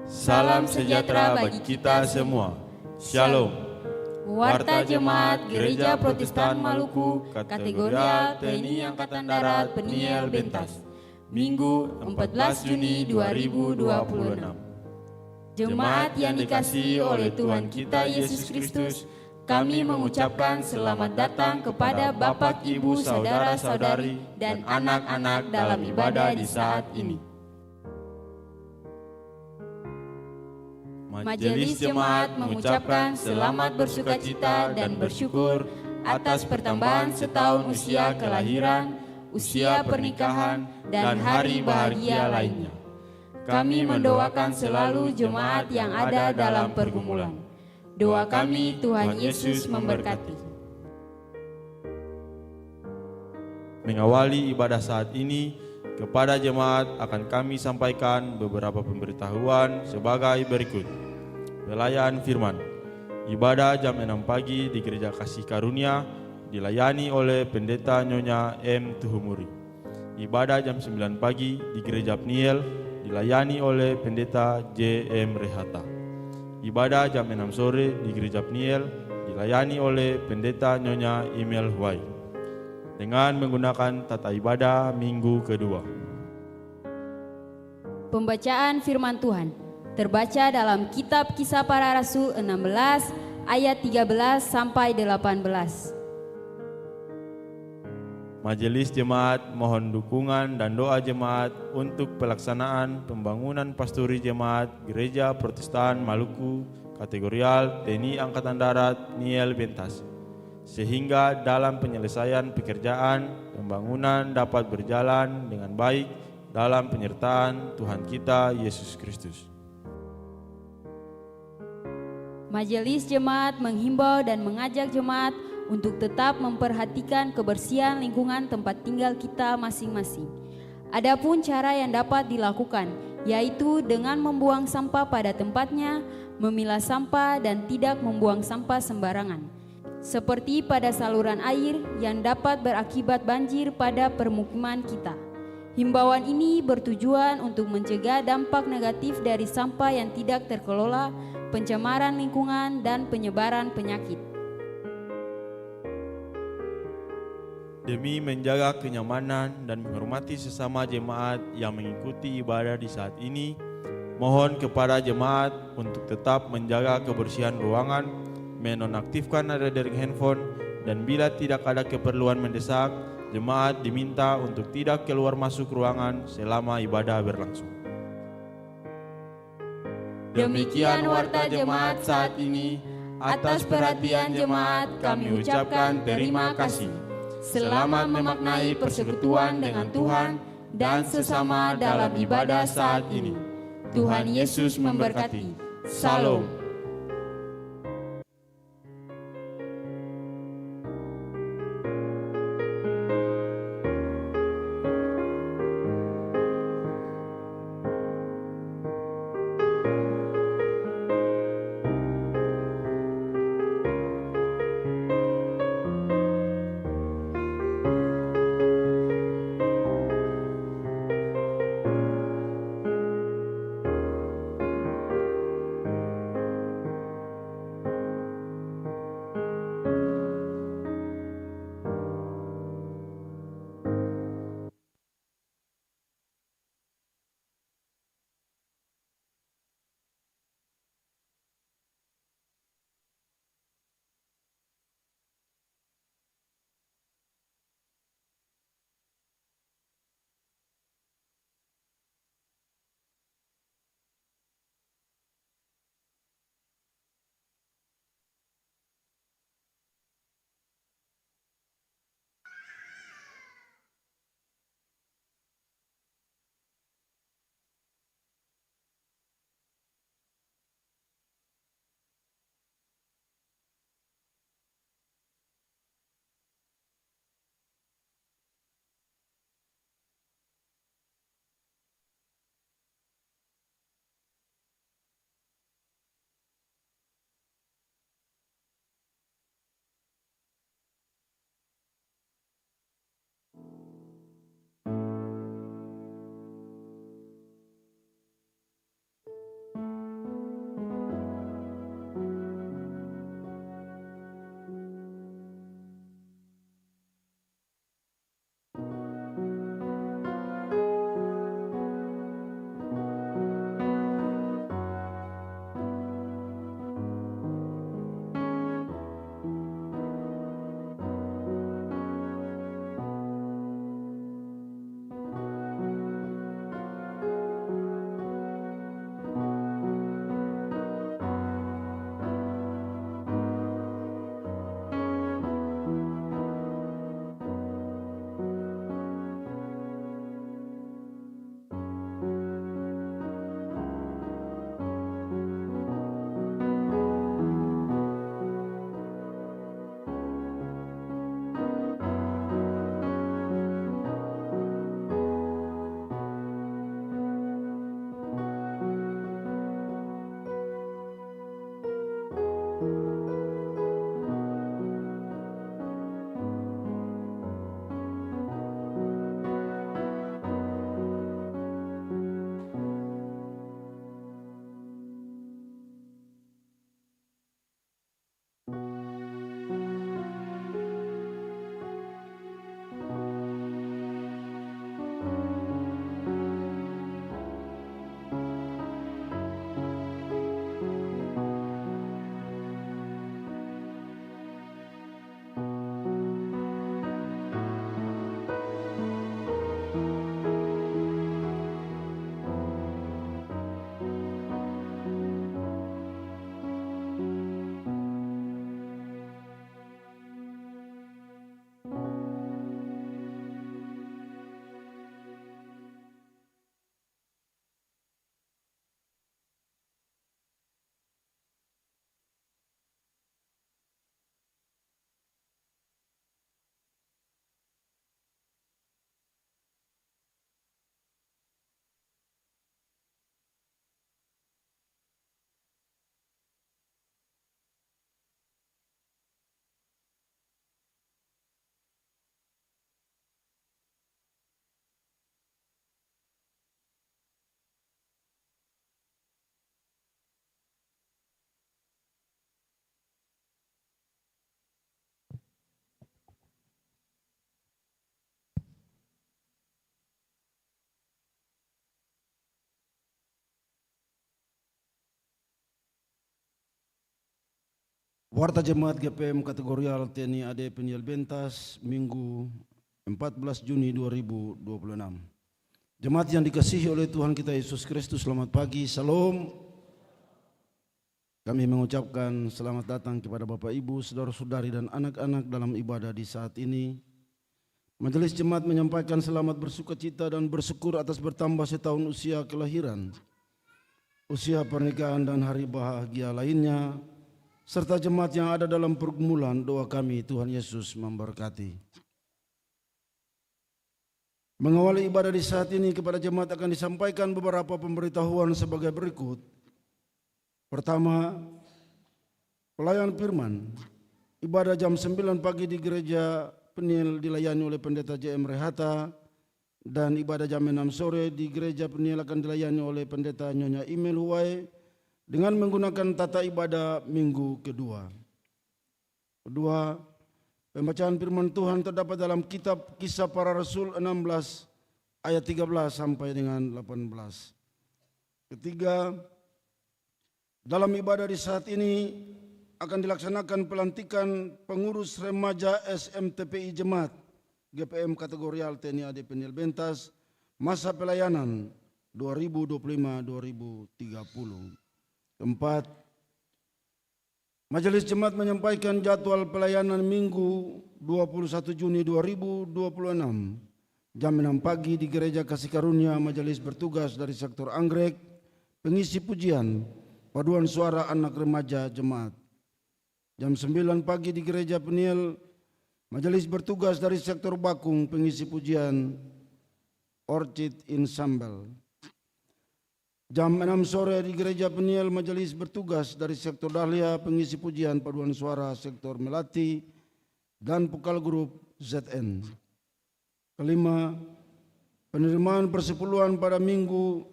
Salam sejahtera bagi kita semua. Shalom. Warta Jemaat Gereja Protestan Maluku, Kategorial TNI Angkatan Darat Peniel Bentas, Minggu 14 Juni 2026. Jemaat yang dikasihi oleh Tuhan kita Yesus Kristus, kami mengucapkan selamat datang kepada Bapak, Ibu, Saudara-saudari, dan anak-anak dalam ibadah di saat ini. Majelis Jemaat mengucapkan selamat bersukacita dan bersyukur atas pertambahan setahun usia kelahiran, usia pernikahan, dan hari bahagia lainnya. Kami mendoakan selalu jemaat yang ada dalam pergumulan. Doa kami, Tuhan Yesus memberkati. Mengawali ibadah saat ini, kepada jemaat akan kami sampaikan beberapa pemberitahuan sebagai berikut. Pelayan firman. Ibadah jam 6 pagi di Gereja Kasih Karunia dilayani oleh Pendeta Nyonya M. Tuhumuri. Ibadah jam 9 pagi di Gereja Pniel dilayani oleh Pendeta J. M. Rehata. Ibadah jam 6 sore di Gereja Pniel dilayani oleh Pendeta Nyonya Imel Huai dengan menggunakan tata ibadah minggu kedua. Pembacaan firman Tuhan terbaca dalam kitab Kisah Para Rasul 16 ayat 13 sampai 18. Majelis Jemaat mohon dukungan dan doa jemaat untuk pelaksanaan pembangunan pasturi jemaat Gereja Protestan Maluku Kategorial TNI Angkatan Darat Peniel Bentas, sehingga dalam penyelesaian pekerjaan pembangunan dapat berjalan dengan baik dalam penyertaan Tuhan kita Yesus Kristus. Majelis Jemaat menghimbau dan mengajak jemaat untuk tetap memperhatikan kebersihan lingkungan tempat tinggal kita masing-masing. Adapun cara yang dapat dilakukan, yaitu dengan membuang sampah pada tempatnya, memilah sampah dan tidak membuang sampah sembarangan, seperti pada saluran air yang dapat berakibat banjir pada permukiman kita. Himbauan ini bertujuan untuk mencegah dampak negatif dari sampah yang tidak terkelola, pencemaran lingkungan, dan penyebaran penyakit. Demi menjaga kenyamanan dan menghormati sesama jemaat yang mengikuti ibadah di saat ini, mohon kepada jemaat untuk tetap menjaga kebersihan ruangan, menonaktifkan nada dering handphone, dan bila tidak ada keperluan mendesak, jemaat diminta untuk tidak keluar masuk ruangan selama ibadah berlangsung. Demikian warta jemaat saat ini. Atas perhatian jemaat kami ucapkan terima kasih. Selamat memaknai persekutuan dengan Tuhan dan sesama dalam ibadah saat ini. Tuhan Yesus memberkati. Shalom. Warta Jemaat GPM Kategorial TNI AD Peniel Bentas, Minggu 14 Juni 2026. Jemaat yang dikasihi oleh Tuhan kita Yesus Kristus, selamat pagi, salam. Kami mengucapkan selamat datang kepada Bapak Ibu, saudara-saudari dan anak-anak dalam ibadah di saat ini. Majelis Jemaat menyampaikan selamat bersukacita dan bersyukur atas bertambah setahun usia kelahiran, usia pernikahan dan hari bahagia lainnya, serta jemaat yang ada dalam pergumulan. Doa kami, Tuhan Yesus memberkati. Mengawali ibadah di saat ini, kepada jemaat akan disampaikan beberapa pemberitahuan sebagai berikut. Pertama, pelayan firman. Ibadah jam 9 pagi di Gereja Peniel dilayani oleh Pendeta JM Rehata, dan ibadah jam 6 sore di Gereja Peniel akan dilayani oleh Pendeta Nyonya Imel Huwai dengan menggunakan tata ibadah minggu kedua. Kedua, pembacaan firman Tuhan terdapat dalam kitab Kisah Para Rasul 16 ayat 13 sampai dengan 18. Ketiga, dalam ibadah di saat ini akan dilaksanakan pelantikan pengurus remaja SMTPI Jemaat GPM Kategorial TNI AD Peniel Bentas masa pelayanan 2025-2030. Keempat, Majelis Jemaat menyampaikan jadwal pelayanan Minggu 21 Juni 2026 jam 6 pagi di Gereja Kasih Karunia. Majelis bertugas dari sektor anggrek, pengisi pujian, paduan suara anak remaja jemaat. Jam 9 pagi di Gereja Peniel, majelis bertugas dari sektor bakung, pengisi pujian, orchid ensemble. Jam 6 sore di Gereja Peniel, majelis bertugas dari sektor dahlia, pengisi pujian, paduan suara, sektor melati, dan vokal grup ZN. Kelima, penerimaan persepuluhan pada Minggu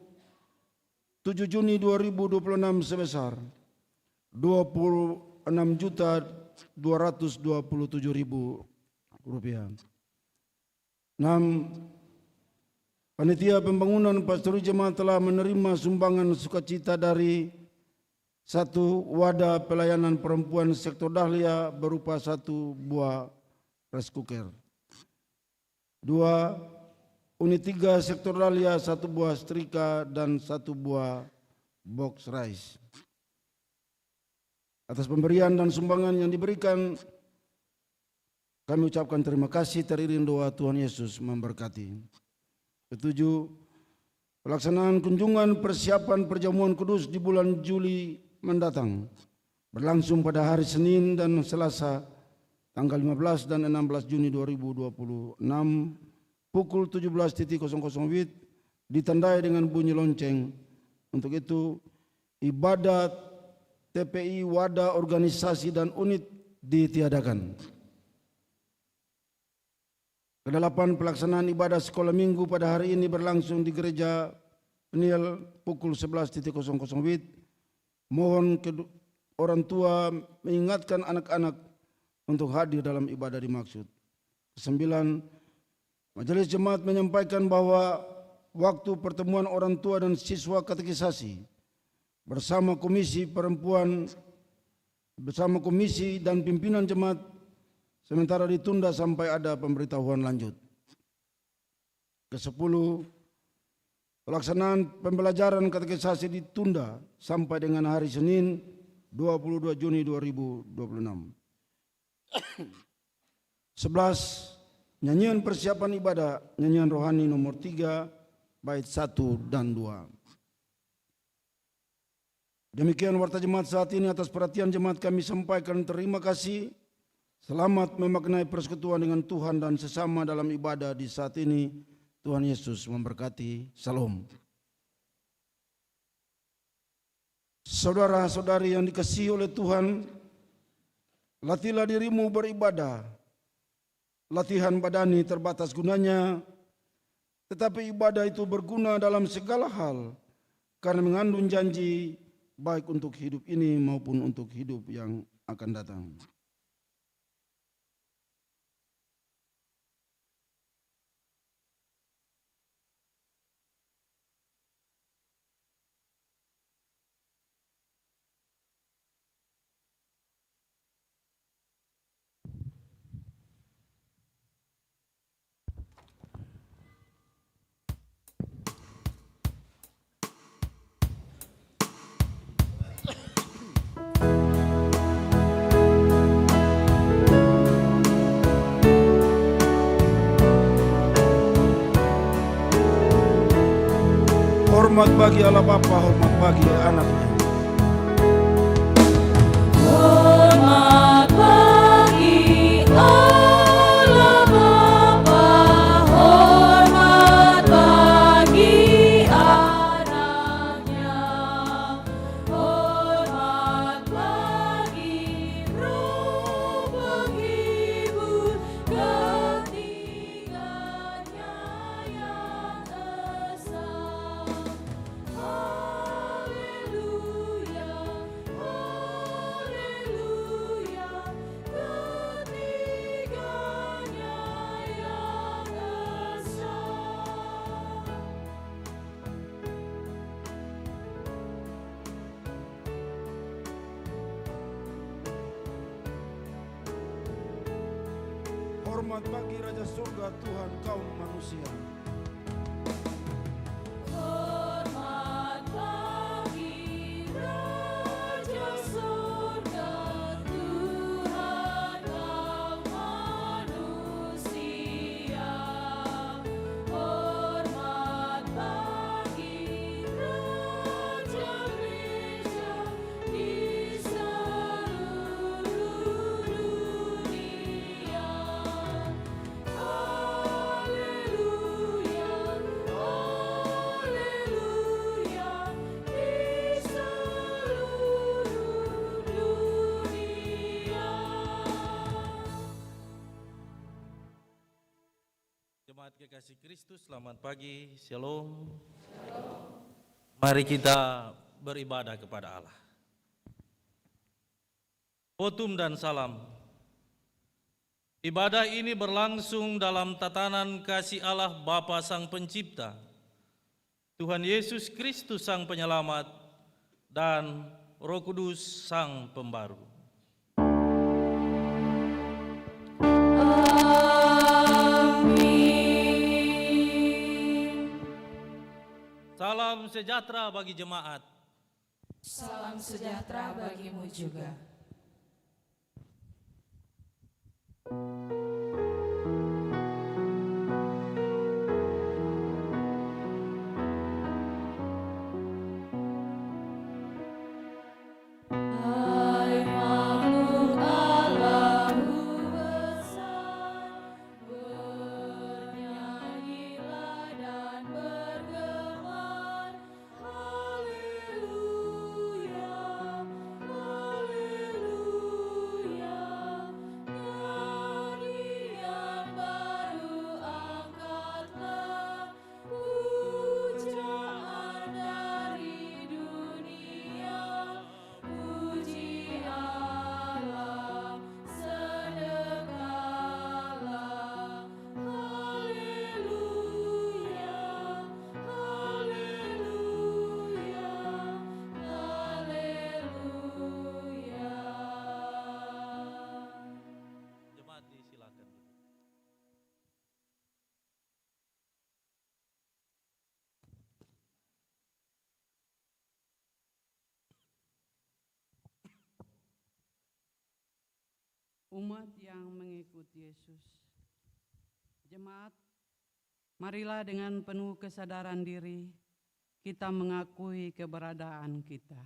7 Juni 2026 sebesar 26.227.000 rupiah. 6. Panitia Pembangunan Pastori Jemaat telah menerima sumbangan sukacita dari 1. Wadah pelayanan perempuan sektor dahlia berupa 1 buah rice cooker. 2. Unit 3 sektor dahlia 1 buah setrika dan 1 buah box rice. Atas pemberian dan sumbangan yang diberikan, kami ucapkan terima kasih, teriring doa. Tuhan Yesus memberkati. Ketujuh, pelaksanaan kunjungan persiapan perjamuan kudus di bulan Juli mendatang berlangsung pada hari Senin dan Selasa tanggal 15 dan 16 Juni 2026 pukul 17.00 WIB ditandai dengan bunyi lonceng. Untuk itu, ibadah TPI, wadah, organisasi, dan unit ditiadakan. Kedelapan, pelaksanaan ibadah sekolah minggu pada hari ini berlangsung di Gereja Peniel pukul 11.00 WIB. Mohon orang tua mengingatkan anak-anak untuk hadir dalam ibadah dimaksud. Kesembilan, Majelis Jemaat menyampaikan bahwa waktu pertemuan orang tua dan siswa katekisasi bersama Komisi Perempuan, bersama Komisi dan pimpinan Jemaat sementara ditunda sampai ada pemberitahuan lanjut. Ke-10, pelaksanaan pembelajaran katekisasi ditunda sampai dengan hari Senin 22 Juni 2026. 11, nyanyian persiapan ibadah, nyanyian rohani nomor 3, bait 1 dan 2. Demikian warta jemaat saat ini. Atas perhatian jemaat kami sampaikan terima kasih. Selamat memaknai persekutuan dengan Tuhan dan sesama dalam ibadah di saat ini. Tuhan Yesus memberkati. Salam. Saudara-saudari yang dikasihi oleh Tuhan, latihlah dirimu beribadah. Latihan badani terbatas gunanya, tetapi ibadah itu berguna dalam segala hal karena mengandung janji baik untuk hidup ini maupun untuk hidup yang akan datang. Hormat bagi Allah Bapa, hormat bagi anaknya. Hormat bagi Allah Bapa, hormat bagi anaknya, hormat bagi Roh penghibur ketiganya yang esa. Haleluya, haleluya, ketiganya yang esa. Hormat bagi Raja Surga Tuhan kaum manusia. Hormat bagi Raja Surga Tuhan kaum manusia. Hormat bagi Raja-Raja di seluruh dunia. Haleluya, haleluya, di seluruh dunia. Jemaat kekasih Kristus, selamat pagi, shalom. Mari kita beribadah kepada Allah. Votum dan salam. Ibadah ini berlangsung dalam tatanan kasih Allah Bapa Sang Pencipta, Tuhan Yesus Kristus Sang Penyelamat, dan Roh Kudus Sang Pembaru. Amin. Salam sejahtera bagi jemaat. Salam sejahtera bagimu juga. Hai makhluk Allahu besar, bernyanyilah dan bergemar. Haleluya, haleluya, nyanyian baru angkatlah, pujaan dari dunia. Puji Allah, sedekahlah. Haleluya, haleluya, haleluya. Jemaat disilakan. Umat yang mengikuti Yesus. Jemaat, marilah dengan penuh kesadaran diri kita mengakui keberadaan kita.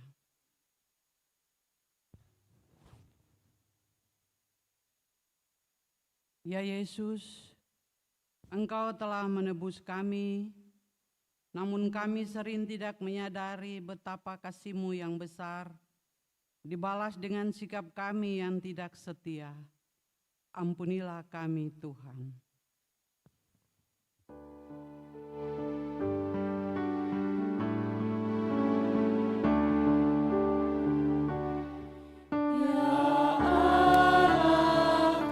Ya Yesus, Engkau telah menebus kami, namun kami sering tidak menyadari betapa kasih-Mu yang besar dibalas dengan sikap kami yang tidak setia. Ampunilah kami Tuhan. Ya Allahku,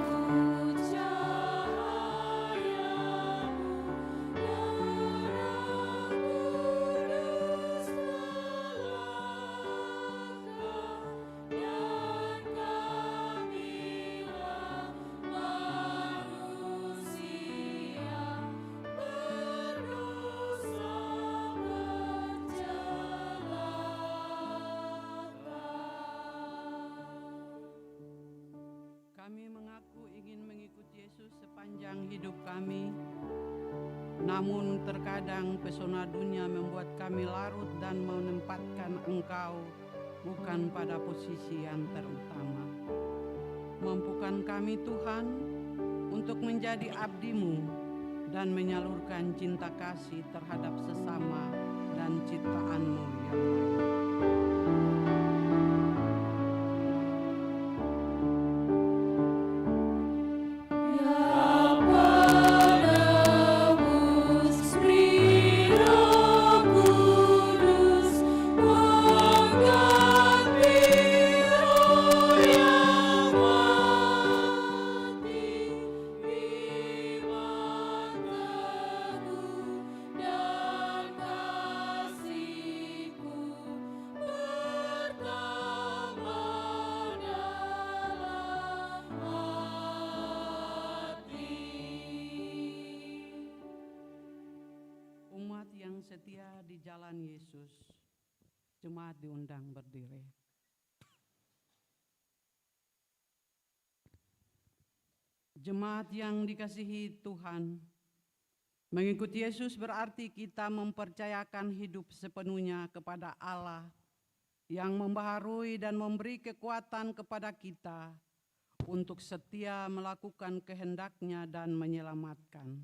cahayamu, ya Roh Kudus terangkan, dan kamilah manusia berdosa bercelaka. Kami mengaku ingin mengikuti Yesus sepanjang hidup kami, Namun terkadang pesona dunia membuat kami larut dan menempatkan Engkau bukan pada posisi yang terutama. Mampukan kami Tuhan untuk menjadi abdi-Mu dan menyalurkan cinta kasih terhadap sesama dan ciptaan-Mu yang lain. Umat yang setia di jalan Yesus, jemaat diundang berdiri. Jemaat yang dikasihi Tuhan, mengikuti Yesus berarti kita mempercayakan hidup sepenuhnya kepada Allah yang membaharui dan memberi kekuatan kepada kita untuk setia melakukan kehendak-Nya dan menyelamatkan.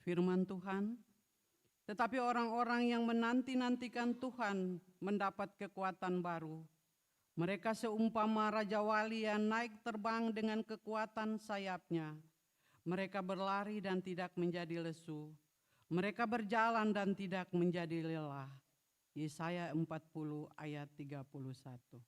Firman Tuhan, tetapi orang-orang yang menanti-nantikan Tuhan mendapat kekuatan baru. Mereka seumpama Raja Wali yang naik terbang dengan kekuatan sayapnya. Mereka berlari dan tidak menjadi lesu. Mereka berjalan dan tidak menjadi lelah. Yesaya 40 ayat 31.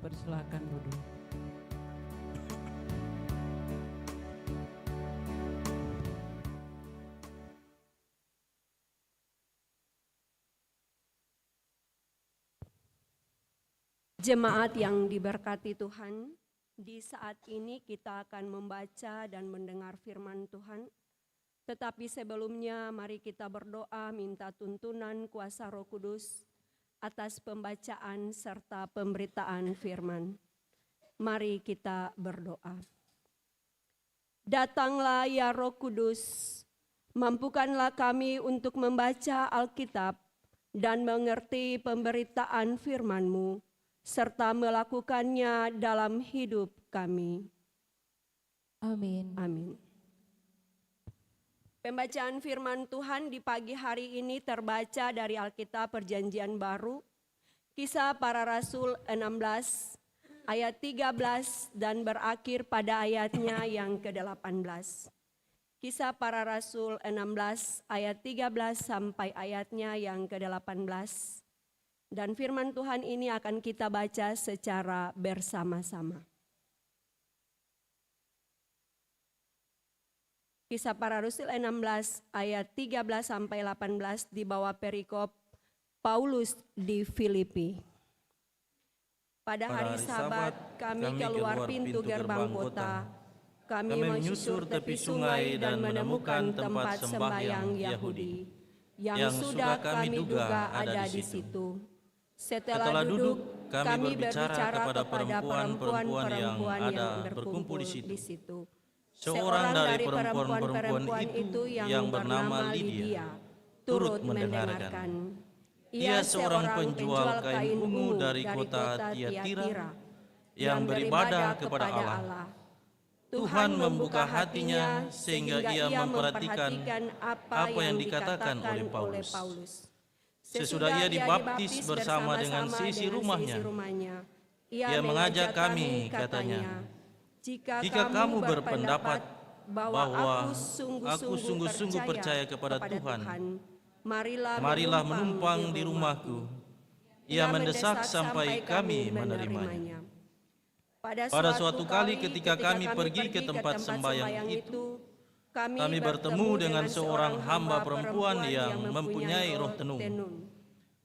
Persilakan duduk. Jemaat yang diberkati Tuhan, di saat ini kita akan membaca dan mendengar firman Tuhan. Tetapi sebelumnya mari kita berdoa minta tuntunan kuasa Roh Kudus atas pembacaan serta pemberitaan firman. Mari kita berdoa. Datanglah ya Roh Kudus, mampukanlah kami untuk membaca Alkitab dan mengerti pemberitaan firman-Mu, serta melakukannya dalam hidup kami. Amin. Amin. Pembacaan firman Tuhan di pagi hari ini terbaca dari Alkitab Perjanjian Baru, Kisah Para Rasul 16 ayat 13 dan berakhir pada ayatnya yang ke-18. Kisah Para Rasul 16 ayat 13 sampai ayatnya yang ke-18. Dan firman Tuhan ini akan kita baca secara bersama-sama. Kisah Para Rasul 16 ayat 13 sampai 18 di bawah perikop Paulus di Filipi. Pada hari Sabat kami keluar pintu gerbang kota. Kami menyusur tepi sungai dan menemukan tempat sembahyang Yahudi yang sudah kami duga ada di situ. Setelah duduk, kami berbicara kepada perempuan-perempuan yang ada berkumpul di situ. Seorang dari perempuan-perempuan itu yang bernama Lydia turut mendengarkan. Ia seorang penjual kain ungu dari kota Tiatira yang beribadah kepada Allah. Tuhan membuka hatinya sehingga ia memperhatikan apa yang dikatakan oleh Paulus. Sesudah ia dibaptis bersama dengan sisi rumahnya, ia mengajak kami, katanya, "Jika kamu berpendapat bahwa aku sungguh-sungguh percaya kepada Tuhan, marilah menumpang di rumahku." Ia mendesak sampai kami menerimanya. Pada suatu kali ketika kami pergi ke tempat sembahyang itu, kami bertemu dengan seorang hamba perempuan yang mempunyai roh tenung.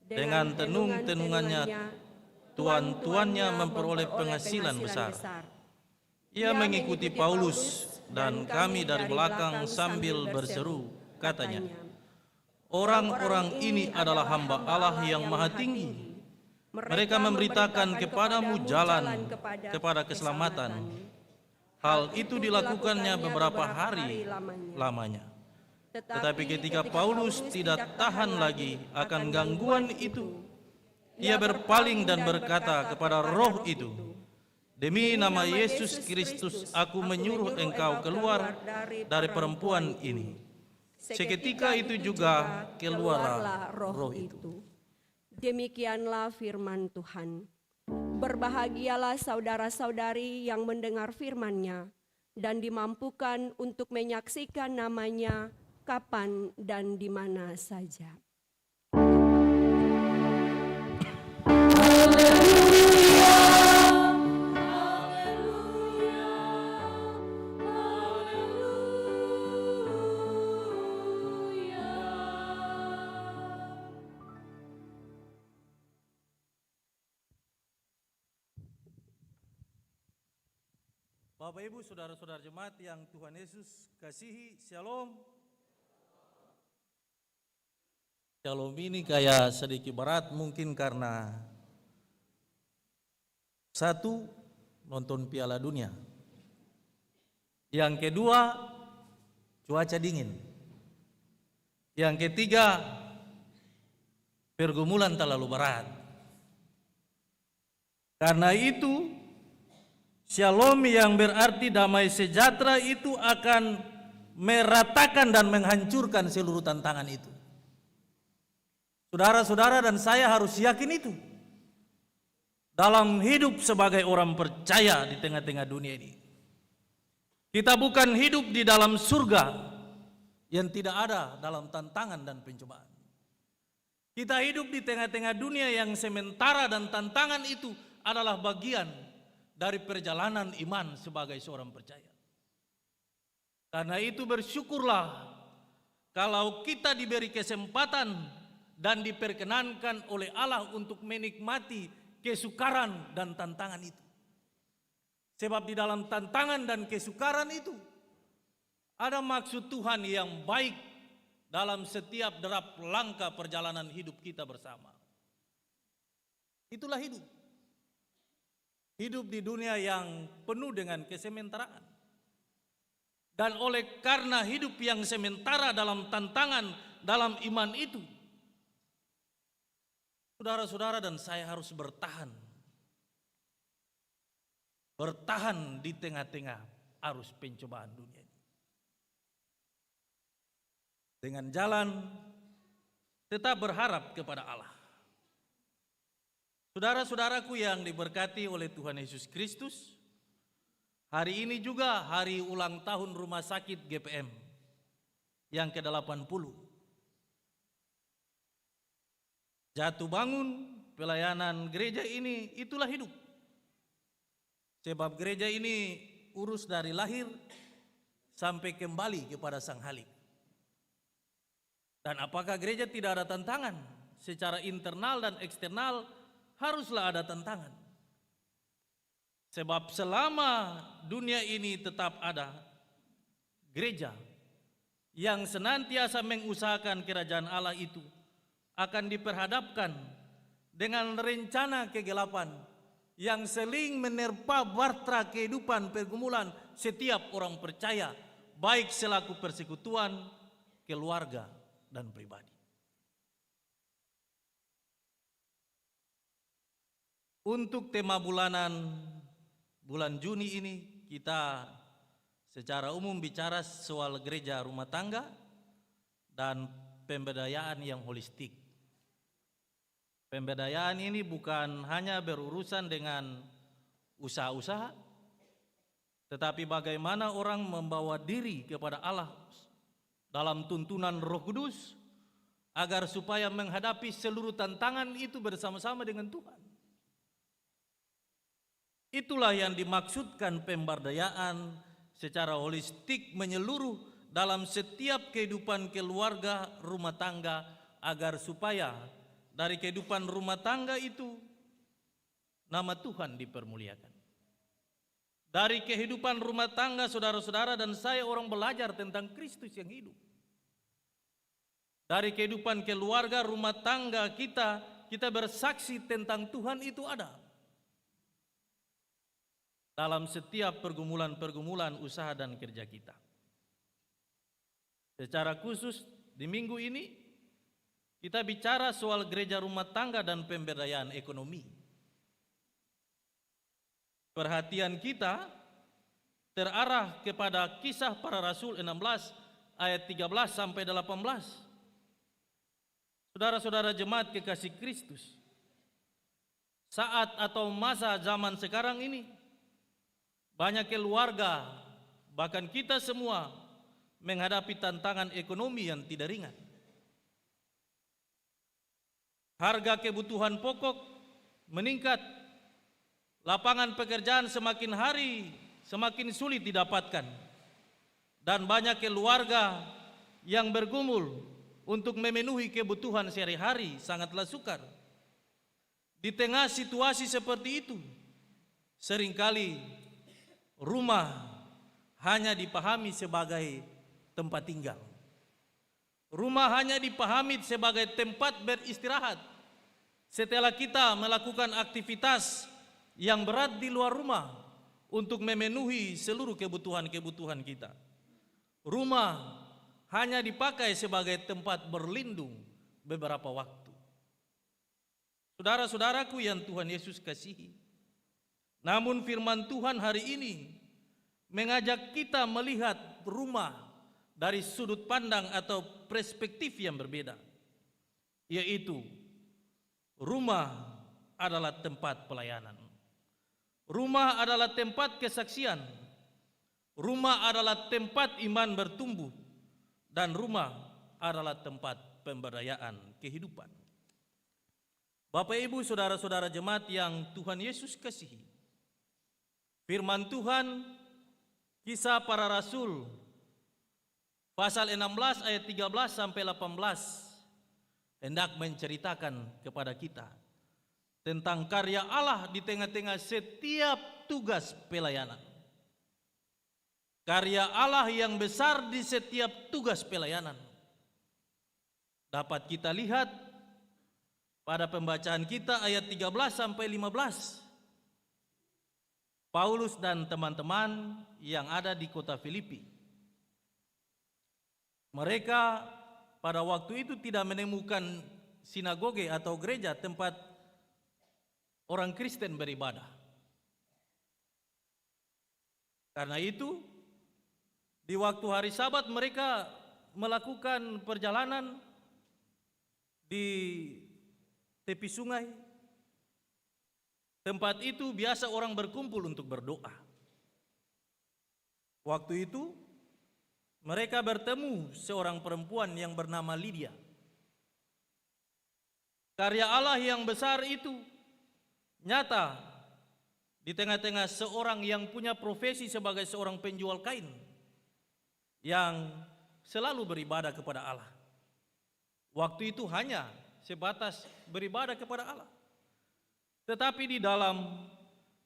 Dengan tenung-tenungannya, tuan-tuannya memperoleh penghasilan besar. Ia mengikuti Paulus dan kami dari belakang sambil berseru, katanya, "Orang-orang ini adalah hamba Allah yang maha tinggi. Mereka memberitakan kepadamu jalan kepada keselamatan." Hal itu dilakukannya beberapa hari lamanya. Tetapi ketika Paulus tidak tahan lagi akan gangguan itu, ia berpaling dan berkata kepada roh itu, "Demi nama Yesus Kristus, aku menyuruh engkau keluar dari perempuan ini." Seketika itu juga keluarlah roh itu. Demikianlah firman Tuhan. Berbahagialah saudara-saudari yang mendengar firman-Nya dan dimampukan untuk menyaksikan namanya kapan dan di mana saja. Bapak Ibu, saudara-saudara jemaat yang Tuhan Yesus kasihi, Shalom. Shalom ini kayak sedikit berat mungkin karena satu, nonton Piala Dunia. Yang kedua, cuaca dingin. Yang ketiga, pergumulan terlalu berat. Karena itu, Shalom yang berarti damai sejahtera itu akan meratakan dan menghancurkan seluruh tantangan itu. Saudara-saudara dan saya harus yakin itu. Dalam hidup sebagai orang percaya di tengah-tengah dunia ini. Kita bukan hidup di dalam surga yang tidak ada dalam tantangan dan pencobaan. Kita hidup di tengah-tengah dunia yang sementara dan tantangan itu adalah bagian dari perjalanan iman sebagai seorang percaya. Karena itu bersyukurlah kalau kita diberi kesempatan dan diperkenankan oleh Allah untuk menikmati kesukaran dan tantangan itu. Sebab di dalam tantangan dan kesukaran itu ada maksud Tuhan yang baik dalam setiap derap langkah perjalanan hidup kita bersama. Itulah hidup. Hidup di dunia yang penuh dengan kesementaraan. Dan oleh karena hidup yang sementara dalam tantangan, dalam iman itu, saudara-saudara dan saya harus bertahan. Bertahan di tengah-tengah arus pencobaan dunia ini. Dengan jalan tetap berharap kepada Allah. Saudara-saudaraku yang diberkati oleh Tuhan Yesus Kristus, hari ini juga hari ulang tahun Rumah Sakit GPM yang ke-80. Jatuh bangun pelayanan gereja ini itulah hidup. Sebab gereja ini urus dari lahir sampai kembali kepada Sang Halik. Dan apakah gereja tidak ada tantangan secara internal dan eksternal? Haruslah ada tantangan. Sebab selama dunia ini tetap ada gereja yang senantiasa mengusahakan kerajaan Allah itu akan diperhadapkan dengan rencana kegelapan yang seling menerpa bahtera kehidupan pergumulan setiap orang percaya, baik selaku persekutuan, keluarga, dan pribadi. Untuk tema bulan Juni ini kita secara umum bicara soal gereja rumah tangga dan pemberdayaan yang holistik. Pemberdayaan ini bukan hanya berurusan dengan usaha-usaha, tetapi bagaimana orang membawa diri kepada Allah dalam tuntunan Roh Kudus agar supaya menghadapi seluruh tantangan itu bersama-sama dengan Tuhan. Itulah yang dimaksudkan pemberdayaan secara holistik menyeluruh dalam setiap kehidupan keluarga rumah tangga agar supaya dari kehidupan rumah tangga itu nama Tuhan dipermuliakan. Dari kehidupan rumah tangga saudara-saudara dan saya orang belajar tentang Kristus yang hidup. Dari kehidupan keluarga rumah tangga kita bersaksi tentang Tuhan itu ada. Dalam setiap pergumulan-pergumulan usaha dan kerja kita. Secara khusus di minggu ini kita bicara soal gereja rumah tangga dan pemberdayaan ekonomi. Perhatian kita terarah kepada Kisah Para Rasul 16 ayat 13 sampai 18. Saudara-saudara jemaat kekasih Kristus, saat atau masa zaman sekarang ini banyak keluarga, bahkan kita semua menghadapi tantangan ekonomi yang tidak ringan. Harga kebutuhan pokok meningkat, lapangan pekerjaan semakin hari semakin sulit didapatkan, dan banyak keluarga yang bergumul untuk memenuhi kebutuhan sehari-hari sangatlah sukar. Di tengah situasi seperti itu, seringkali rumah hanya dipahami sebagai tempat tinggal. Rumah hanya dipahami sebagai tempat beristirahat setelah kita melakukan aktivitas yang berat di luar rumah untuk memenuhi seluruh kebutuhan-kebutuhan kita. Rumah hanya dipakai sebagai tempat berlindung beberapa waktu. Saudara-saudaraku yang Tuhan Yesus kasihi, namun firman Tuhan hari ini mengajak kita melihat rumah dari sudut pandang atau perspektif yang berbeda, yaitu rumah adalah tempat pelayanan. Rumah adalah tempat kesaksian. Rumah adalah tempat iman bertumbuh, dan rumah adalah tempat pemberdayaan kehidupan. Bapak Ibu saudara-saudara jemaat yang Tuhan Yesus kasihi, firman Tuhan Kisah Para Rasul pasal 16 ayat 13 sampai 18 hendak menceritakan kepada kita tentang karya Allah di tengah-tengah setiap tugas pelayanan. Karya Allah yang besar di setiap tugas pelayanan dapat kita lihat pada pembacaan kita ayat 13 sampai 15. Paulus dan teman-teman yang ada di kota Filipi. Mereka pada waktu itu tidak menemukan sinagoge atau gereja tempat orang Kristen beribadah. Karena itu, di waktu hari Sabat mereka melakukan perjalanan di tepi sungai. Tempat itu biasa orang berkumpul untuk berdoa. Waktu itu mereka bertemu seorang perempuan yang bernama Lydia. Karya Allah yang besar itu nyata di tengah-tengah seorang yang punya profesi sebagai seorang penjual kain yang selalu beribadah kepada Allah. Waktu itu hanya sebatas beribadah kepada Allah. Tetapi di dalam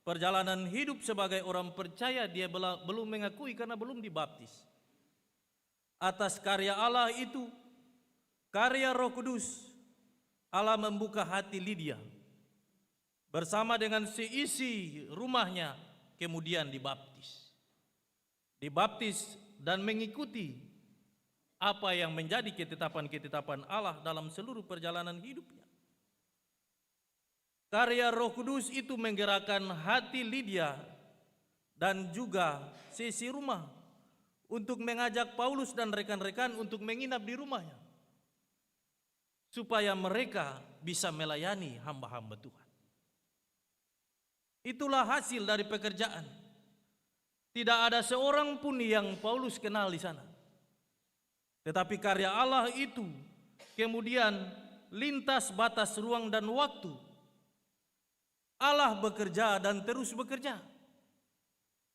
perjalanan hidup sebagai orang percaya dia belum mengakui karena belum dibaptis. Atas karya Allah itu, karya Roh Kudus, Allah membuka hati Lydia. Bersama dengan seisi rumahnya kemudian dibaptis. Dibaptis dan mengikuti apa yang menjadi ketetapan-ketetapan Allah dalam seluruh perjalanan hidupnya. Karya Roh Kudus itu menggerakkan hati Lydia dan juga seisi rumah untuk mengajak Paulus dan rekan-rekan untuk menginap di rumahnya, supaya mereka bisa melayani hamba-hamba Tuhan. Itulah hasil dari pekerjaan. Tidak ada seorang pun yang Paulus kenal di sana. Tetapi karya Allah itu kemudian lintas batas ruang dan waktu. Allah bekerja dan terus bekerja.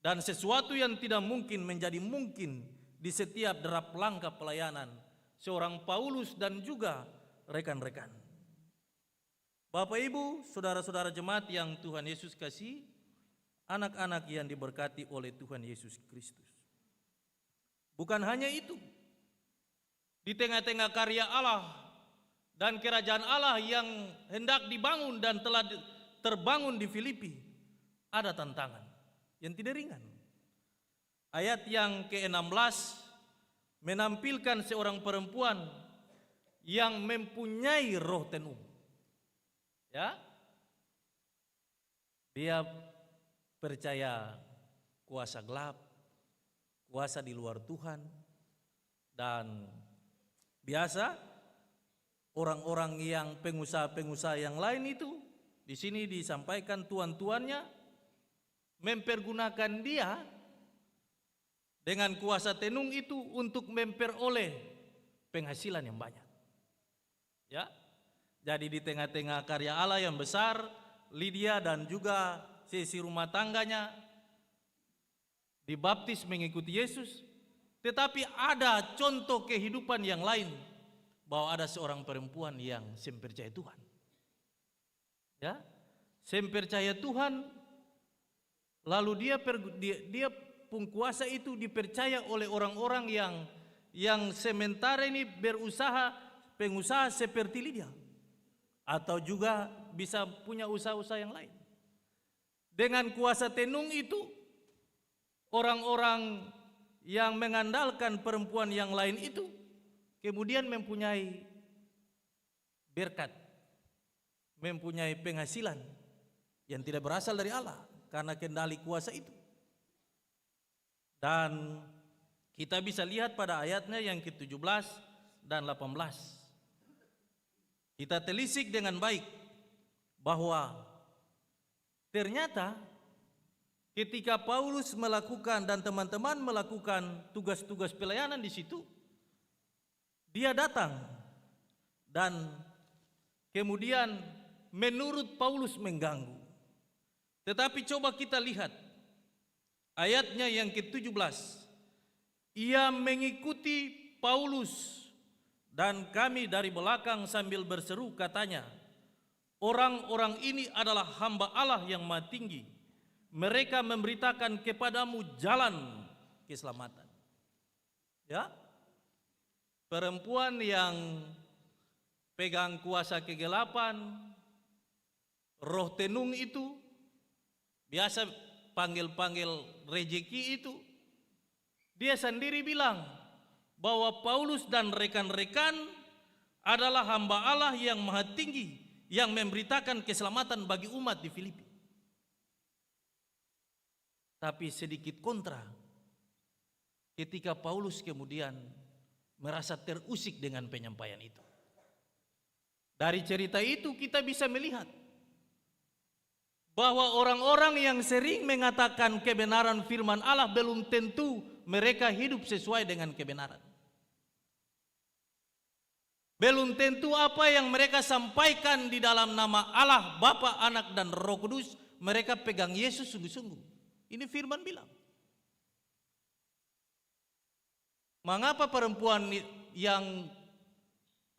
Dan sesuatu yang tidak mungkin menjadi mungkin di setiap derap langkah pelayanan seorang Paulus dan juga rekan-rekan. Bapak Ibu, saudara-saudara jemaat yang Tuhan Yesus kasih, anak-anak yang diberkati oleh Tuhan Yesus Kristus. Bukan hanya itu, di tengah-tengah karya Allah dan kerajaan Allah yang hendak dibangun dan telah terbangun di Filipi, ada tantangan yang tidak ringan. Ayat yang ke-16 menampilkan seorang perempuan yang mempunyai roh tenung. Ya, dia percaya kuasa gelap, kuasa di luar Tuhan, dan biasa orang-orang yang pengusaha-pengusaha yang lain itu di sini disampaikan tuan-tuannya mempergunakan dia dengan kuasa tenung itu untuk memperoleh penghasilan yang banyak. Ya. Jadi di tengah-tengah karya Allah yang besar, Lydia dan juga sesi rumah tangganya dibaptis mengikuti Yesus, tetapi ada contoh kehidupan yang lain bahwa ada seorang perempuan yang mempercayai Tuhan. Ya, mempercayai Tuhan, lalu dia pun kuasa itu dipercaya oleh orang-orang yang sementara ini berusaha, pengusaha seperti Lydia, atau juga bisa punya usaha-usaha yang lain. Dengan kuasa tenung itu, orang-orang yang mengandalkan perempuan yang lain itu kemudian mempunyai berkat, mempunyai penghasilan yang tidak berasal dari Allah karena kendali kuasa itu. Dan kita bisa lihat pada ayatnya yang ke-17 dan 18. Kita telisik dengan baik bahwa ternyata ketika Paulus melakukan dan teman-teman melakukan tugas-tugas pelayanan di situ, dia datang dan kemudian menurut Paulus mengganggu. Tetapi coba kita lihat ayatnya yang ke-17. Ia mengikuti Paulus dan kami dari belakang sambil berseru katanya, orang-orang ini adalah hamba Allah yang Maha Tinggi. Mereka memberitakan kepadamu jalan keselamatan. Ya, perempuan yang pegang kuasa kegelapan, roh tenung itu, biasa panggil-panggil rejeki itu, dia sendiri bilang bahwa Paulus dan rekan-rekan adalah hamba Allah yang Maha Tinggi yang memberitakan keselamatan bagi umat di Filipi. Tapi sedikit kontra ketika Paulus kemudian merasa terusik dengan penyampaian itu. Dari cerita itu kita bisa melihat bahwa orang-orang yang sering mengatakan kebenaran firman Allah belum tentu mereka hidup sesuai dengan kebenaran. Belum tentu apa yang mereka sampaikan di dalam nama Allah, Bapa, Anak, dan Roh Kudus, mereka pegang Yesus sungguh-sungguh. Ini firman bilang. Mengapa perempuan yang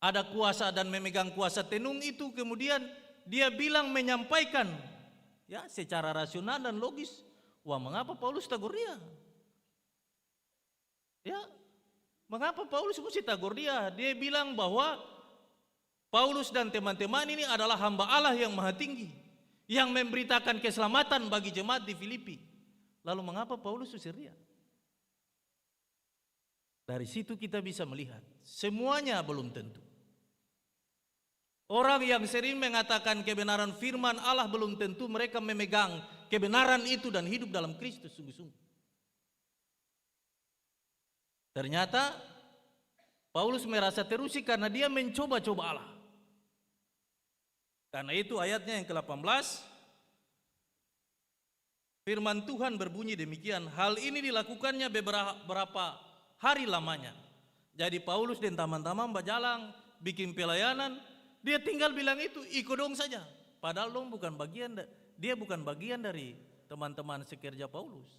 ada kuasa dan memegang kuasa tenung itu kemudian dia bilang menyampaikan ya secara rasional dan logis, wah mengapa Paulus tegur dia? Ya, mengapa Paulus mesti tegur dia? Dia bilang bahwa Paulus dan teman-teman ini adalah hamba Allah yang Maha Tinggi, yang memberitakan keselamatan bagi jemaat di Filipi. Lalu mengapa Paulus usir dia? Dari situ kita bisa melihat, semuanya belum tentu. Orang yang sering mengatakan kebenaran firman Allah belum tentu mereka memegang kebenaran itu dan hidup dalam Kristus sungguh-sungguh. Ternyata Paulus merasa terusik karena dia mencoba-coba Allah. Karena itu ayatnya yang ke-18, firman Tuhan berbunyi demikian, hal ini dilakukannya beberapa hari lamanya. Jadi Paulus dan teman-teman berjalan, bikin pelayanan, dia tinggal bilang itu, ikut dong saja. Padahal dong dia bukan bagian dari teman-teman sekerja Paulus.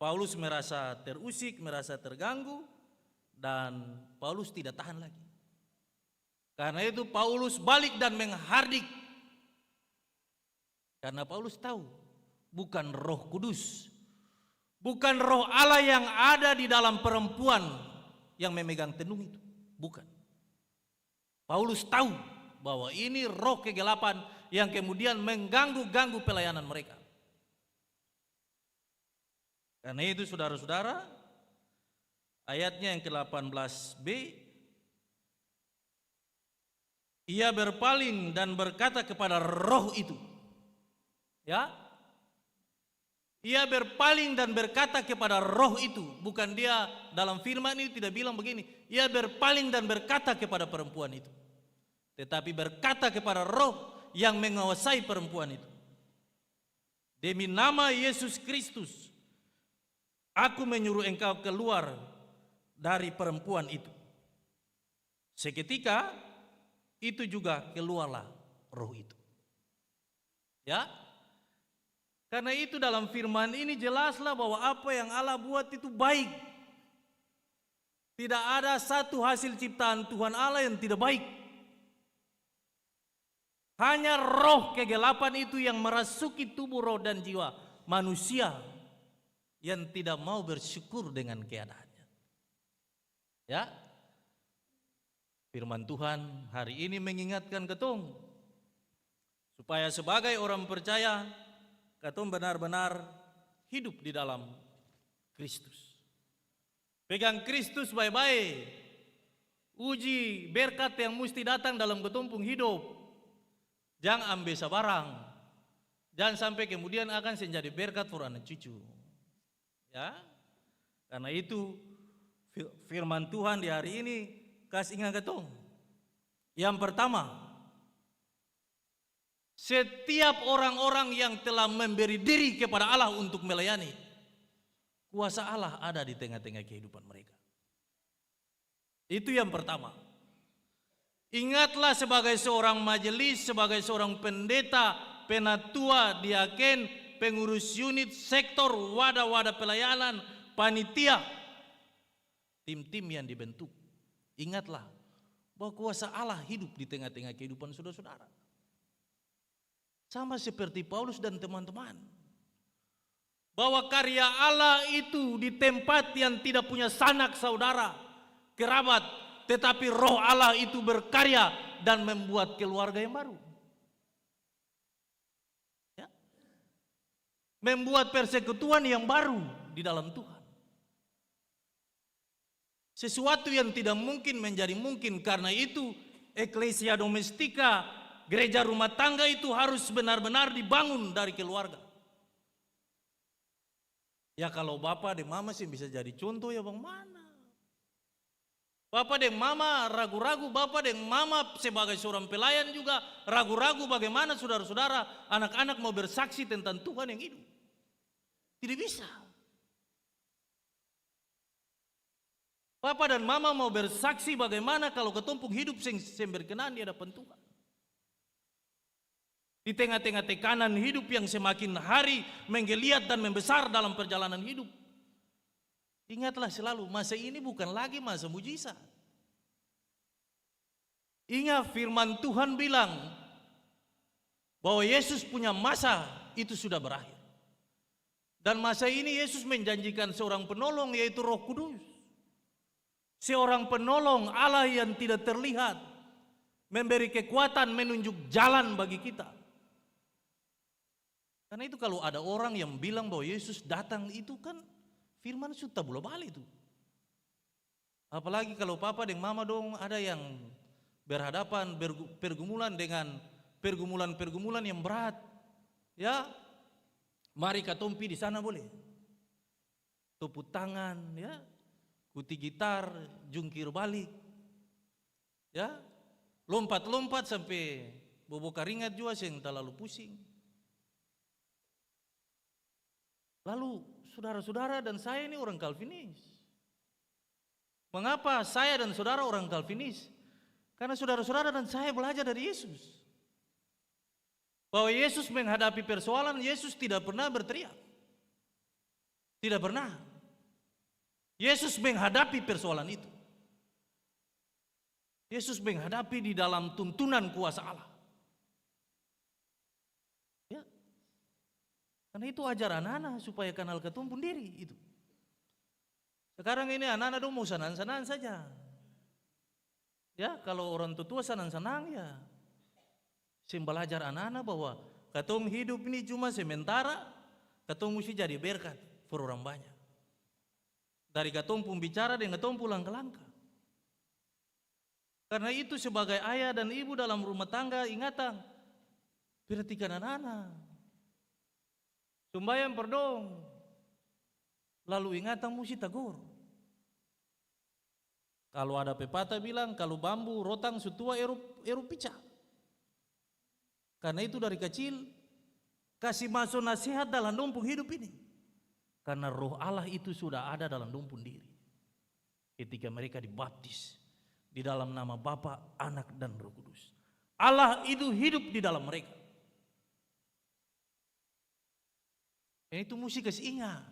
Paulus merasa terusik, merasa terganggu, dan Paulus tidak tahan lagi. Karena itu Paulus balik dan menghardik. Karena Paulus tahu, bukan Roh Kudus, bukan Roh Allah yang ada di dalam perempuan yang memegang tenung itu. Bukan. Paulus tahu bahwa ini roh kegelapan yang kemudian mengganggu-ganggu pelayanan mereka. Karena itu saudara-saudara, ayatnya yang ke-18b, ia berpaling dan berkata kepada roh itu. Ya, ia berpaling dan berkata kepada roh itu. Bukan dia dalam firman ini tidak bilang begini, ia berpaling dan berkata kepada perempuan itu, tetapi berkata kepada roh yang menguasai perempuan itu. Demi nama Yesus Kristus, aku menyuruh engkau keluar dari perempuan itu. Seketika itu juga keluarlah roh itu. Ya, karena itu dalam firman ini jelaslah bahwa apa yang Allah buat itu baik. Tidak ada satu hasil ciptaan Tuhan Allah yang tidak baik. Hanya roh kegelapan itu yang merasuki tubuh, roh dan jiwa manusia yang tidak mau bersyukur dengan keadaannya. Ya, firman Tuhan hari ini mengingatkan ketong supaya sebagai orang percaya ketong benar-benar hidup di dalam Kristus. Pegang Kristus baik-baik. Uji berkat yang mesti datang dalam ketumpung hidup. Jangan ambil sabarang. Jangan sampai kemudian akan menjadi berkat for anak cucu. Ya, karena itu firman Tuhan di hari ini kasih ingat ketong. Yang pertama, setiap orang-orang yang telah memberi diri kepada Allah untuk melayani, kuasa Allah ada di tengah-tengah kehidupan mereka. Itu yang pertama. Ingatlah sebagai seorang majelis, sebagai seorang pendeta, penatua, diaken, pengurus unit, sektor, wadah-wadah pelayanan, panitia, tim-tim yang dibentuk. Ingatlah bahwa kuasa Allah hidup di tengah-tengah kehidupan saudara-saudara. Sama seperti Paulus dan teman-teman. Bahwa karya Allah itu di tempat yang tidak punya sanak saudara, kerabat, tetapi roh Allah itu berkarya dan membuat keluarga yang baru. Ya. Membuat persekutuan yang baru di dalam Tuhan. Sesuatu yang tidak mungkin menjadi mungkin. Karena itu eklesia domestika, gereja rumah tangga itu harus benar-benar dibangun dari keluarga. Ya kalau bapak dan mama sih bisa jadi contoh ya bang mana. Bapak dan mama ragu-ragu, bapak dan mama sebagai seorang pelayan juga ragu-ragu bagaimana saudara-saudara anak-anak mau bersaksi tentang Tuhan yang hidup. Tidak bisa. Bapak dan mama mau bersaksi bagaimana kalau ketumpung hidup yang berkenan di hadapan Tuhan. Di tengah-tengah tekanan hidup yang semakin hari menggeliat dan membesar dalam perjalanan hidup. Ingatlah selalu, masa ini bukan lagi masa mujizat. Ingat firman Tuhan bilang bahwa Yesus punya masa itu sudah berakhir. Dan masa ini Yesus menjanjikan seorang penolong yaitu Roh Kudus. Seorang penolong Allah yang tidak terlihat, memberi kekuatan, menunjuk jalan bagi kita. Karena itu kalau ada orang yang bilang bahwa Yesus datang itu kan firman sudah bola balik itu. Apalagi kalau papa dan mama dong ada yang berhadapan pergumulan dengan pergumulan yang berat. Ya, mari katompi di sana boleh. tepuk tangan, ya, kuti gitar, jungkir balik, ya, lompat-lompat sampai bobo keringat juga yang terlalu pusing. Lalu saudara-saudara dan saya ini orang Calvinis. Mengapa saya dan saudara orang Calvinis? Karena saudara-saudara dan saya belajar dari Yesus. Bahwa Yesus menghadapi persoalan, Yesus tidak pernah berteriak. Tidak pernah. Yesus menghadapi persoalan itu. Yesus menghadapi di dalam tuntunan kuasa Allah. Ya. Karena itu ajar anak-anak supaya kenal ketumpun diri itu. Sekarang ini anak-anak dong mau senang-senang saja. Ya, kalau orang tua senang-senang ya. Belajar anak-anak bahwa katong hidup ini cuma sementara, katong mesti jadi berkat for orang banyak. Dari katong pun bicara dan katong pulang ke langkah. Karena itu sebagai ayah dan ibu dalam rumah tangga, ingatan, perhatikan anak-anak. Sembahyang perdong, lalu ingatan mesti tegur. Kalau ada pepatah bilang, kalau bambu rotang sutua eru picah. Karena itu dari kecil kasih masuk nasihat dalam numpung hidup ini. Karena roh Allah itu sudah ada dalam numpung diri. Ketika mereka dibaptis di dalam nama Bapa, Anak dan Roh Kudus. Allah itu hidup di dalam mereka. Dan itu mesti kasih ingat.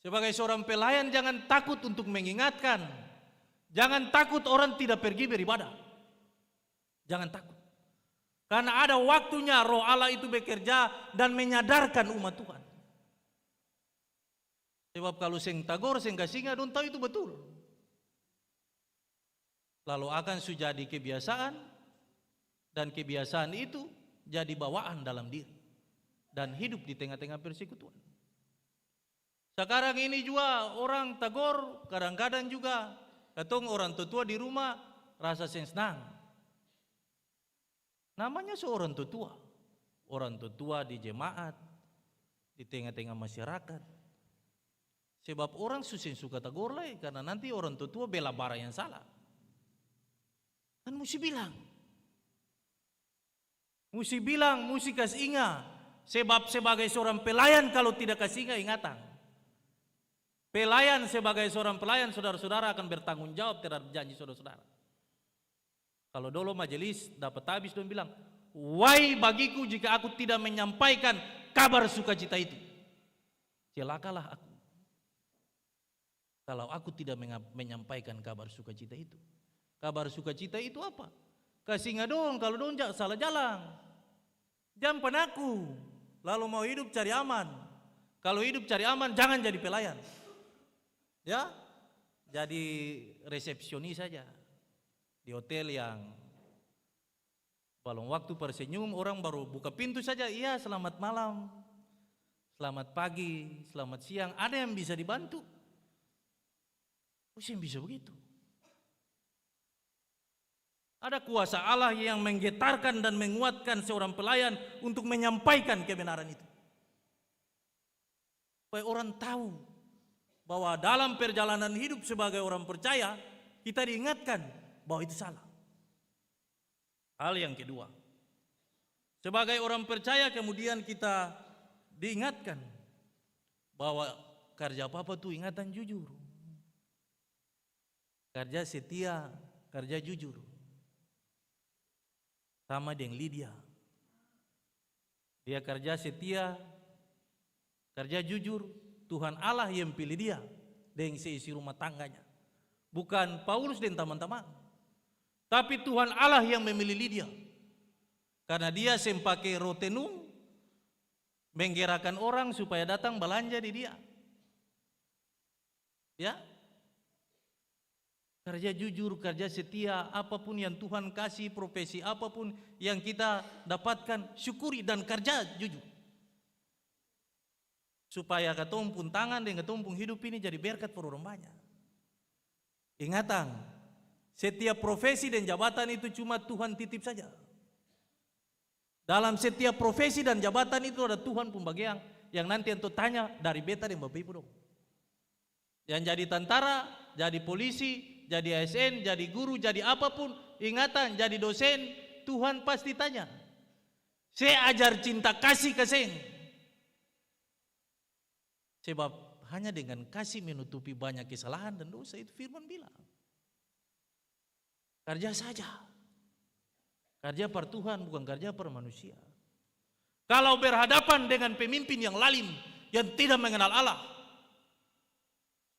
Sebagai seorang pelayan jangan takut untuk mengingatkan. Jangan takut orang tidak pergi beribadah. Jangan takut. Karena ada waktunya roh Allah itu bekerja dan menyadarkan umat Tuhan. Sebab kalau sing tagor, sing kasinga, don't tahu itu betul. Lalu akan jadi kebiasaan, dan kebiasaan itu jadi bawaan dalam diri. Dan hidup di tengah-tengah persekutuan. Sekarang ini juga orang tagor, kadang-kadang juga katong orang tua di rumah rasa senang. Namanya seorang tua, orang tua di jemaat, di tengah-tengah masyarakat. Sebab orang suka tegur lah, karena nanti orang tua bela bara yang salah. Kan mesti bilang, mesti kasih ingat. Sebab sebagai seorang pelayan kalau tidak kasih ingat, ingatan. Pelayan sebagai seorang pelayan, saudara-saudara akan bertanggung jawab terhadap janji saudara-saudara. Kalau dulu majelis dapat habis dan bilang, wai bagiku jika aku tidak menyampaikan kabar sukacita itu. Celakalah aku. Kalau aku tidak menyampaikan kabar sukacita itu. Kabar sukacita itu apa? Kasih ngadong kalau dong salah jalan. Jangan penaku. Lalu mau hidup cari aman. Kalau hidup cari aman jangan jadi pelayan. Ya, jadi resepsionis saja. Di hotel yang balong waktu persenyum orang baru buka pintu saja, iya selamat malam, selamat pagi, selamat siang, ada yang bisa dibantu. Mesti bisa begitu. Ada kuasa Allah yang menggetarkan dan menguatkan seorang pelayan untuk menyampaikan kebenaran itu. Supaya orang tahu bahwa dalam perjalanan hidup sebagai orang percaya, kita diingatkan bahwa itu salah. Hal yang kedua, sebagai orang percaya kemudian kita diingatkan bahwa kerja apa-apa itu ingatan jujur. Kerja setia, kerja jujur. Sama dengan Lydia. Dia kerja setia, kerja jujur, Tuhan Allah yang pilih dia dengan seisi rumah tangganya. Bukan Paulus dan teman-teman. Tapi Tuhan Allah yang memilih Lydia. Karena dia sempake rotenung menggerakkan orang supaya datang belanja di dia. Ya. Kerja jujur, kerja setia, apapun yang Tuhan kasih, profesi apapun yang kita dapatkan, syukuri dan kerja jujur. Supaya ketumpun tangan dan ketumpun hidup ini jadi berkat for orang banyak. Ingatan, setiap profesi dan jabatan itu cuma Tuhan titip saja. Dalam setiap profesi dan jabatan itu ada Tuhan pembagian yang nanti untuk tanya dari beta dan bapak ibu dong. Yang jadi tentara, jadi polisi, jadi ASN, jadi guru, jadi apapun, ingatan, jadi dosen, Tuhan pasti tanya, saya ajar cinta kasih ke seng. Sebab hanya dengan kasih menutupi banyak kesalahan dan dosa, itu firman bilang. Kerja saja. Kerja per Tuhan, bukan kerja per manusia. Kalau berhadapan dengan pemimpin yang lalim, yang tidak mengenal Allah,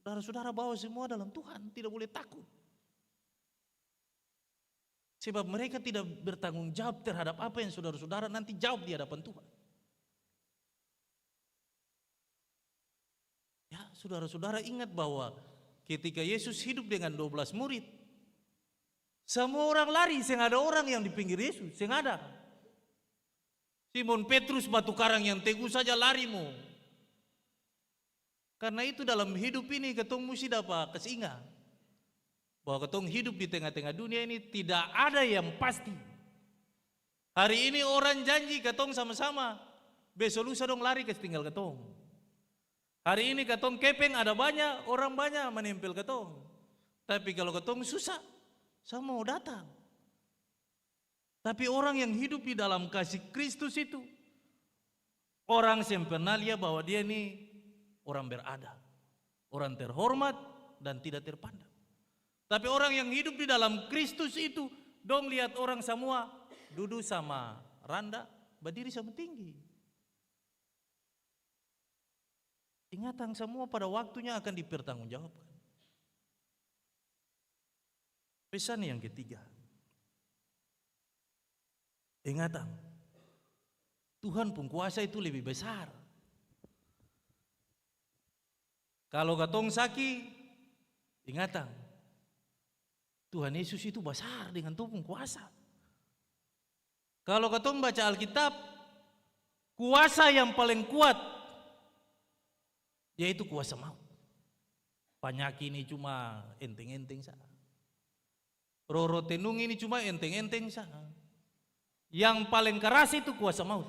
saudara-saudara bawa semua dalam Tuhan, tidak boleh takut. Sebab mereka tidak bertanggung jawab terhadap apa yang saudara-saudara nanti jawab di hadapan Tuhan. Ya, saudara-saudara ingat bahwa ketika Yesus hidup dengan 12 murid, semua orang lari, seng ada orang yang di pinggir Yesus, seng ada. Simon Petrus batu karang yang teguh saja larimu. Karena itu dalam hidup ini ketong mesti dapat kesingat bahwa ketong hidup di tengah-tengah dunia ini tidak ada yang pasti. Hari ini orang janji ketong sama-sama, besok lusa dong lari ketinggal ketong. Hari ini ketong kepeng ada banyak, orang banyak menempel ketong. Tapi kalau ketong susah, sama mau datang. Tapi orang yang hidup di dalam kasih Kristus itu, orang yang pernah lihat bahwa dia ini orang berada, orang terhormat dan tidak terpandang. Tapi orang yang hidup di dalam Kristus itu, dong lihat orang semua duduk sama rendah, berdiri sama tinggi. Ingatan semua pada waktunya akan dipertanggungjawabkan. Pesan yang ketiga, ingatan, Tuhan pengkuasa itu lebih besar. Kalau katong sakit, ingatan, Tuhan Yesus itu besar dengan Tuhan pengkuasa. Kalau katong baca Alkitab, kuasa yang paling kuat yaitu kuasa maut. Penyakit ini cuma enteng-enteng saja. Roro tenung ini cuma enteng-enteng saja. Yang paling keras itu kuasa maut.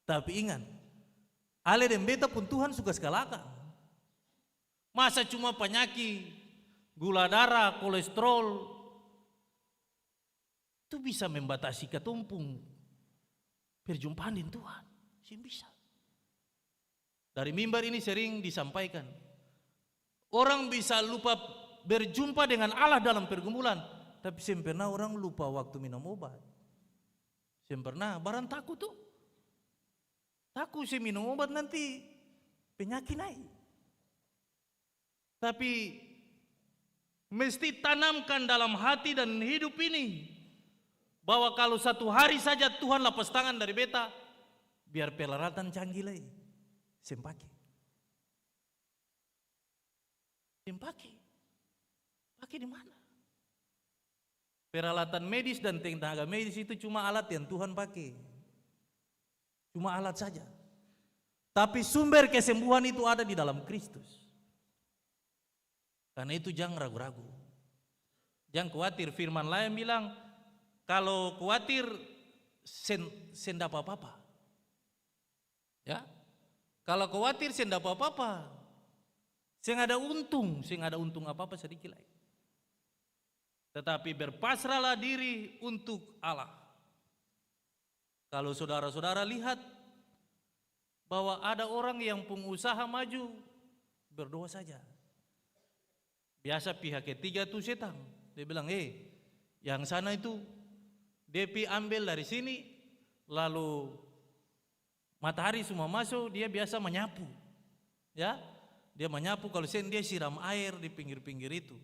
Tapi ingat, ale dan beta pun Tuhan suka sekalakan. Masa cuma penyakit, gula darah, kolesterol, itu bisa membatasi ketumpung perjumpaan dengan Tuhan. Sih bisa. Dari mimbar ini sering disampaikan, orang bisa lupa berjumpa dengan Allah dalam pergumulan, tapi sempurna orang lupa waktu minum obat. Sempurna, barang takut tuh. Takut sih minum obat nanti penyakit naik. Tapi mesti tanamkan dalam hati dan hidup ini bahwa kalau satu hari saja Tuhan lepas tangan dari beta, biar peralatan canggih lagi, sempaki. Sempaki. Pakai di mana? Peralatan medis dan tenaga medis itu cuma alat yang Tuhan pakai. Cuma alat saja. Tapi sumber kesembuhan itu ada di dalam Kristus. Karena itu jangan ragu-ragu. Jangan khawatir, firman lain bilang, kalau khawatir sen dapat apa-apa. Ya? Kalau khawatir sen dapat apa-apa. Sen ada untung apa-apa sedikit lagi. Tetapi berpasrahlah diri untuk Allah. Kalau saudara-saudara lihat bahwa ada orang yang pengusaha maju, berdoa saja. Biasa pihak ketiga tuh setan. Dia bilang, yang sana itu DP ambil dari sini, lalu matahari semua masuk, dia biasa menyapu. Ya, dia menyapu, kalau sen dia siram air di pinggir-pinggir itu.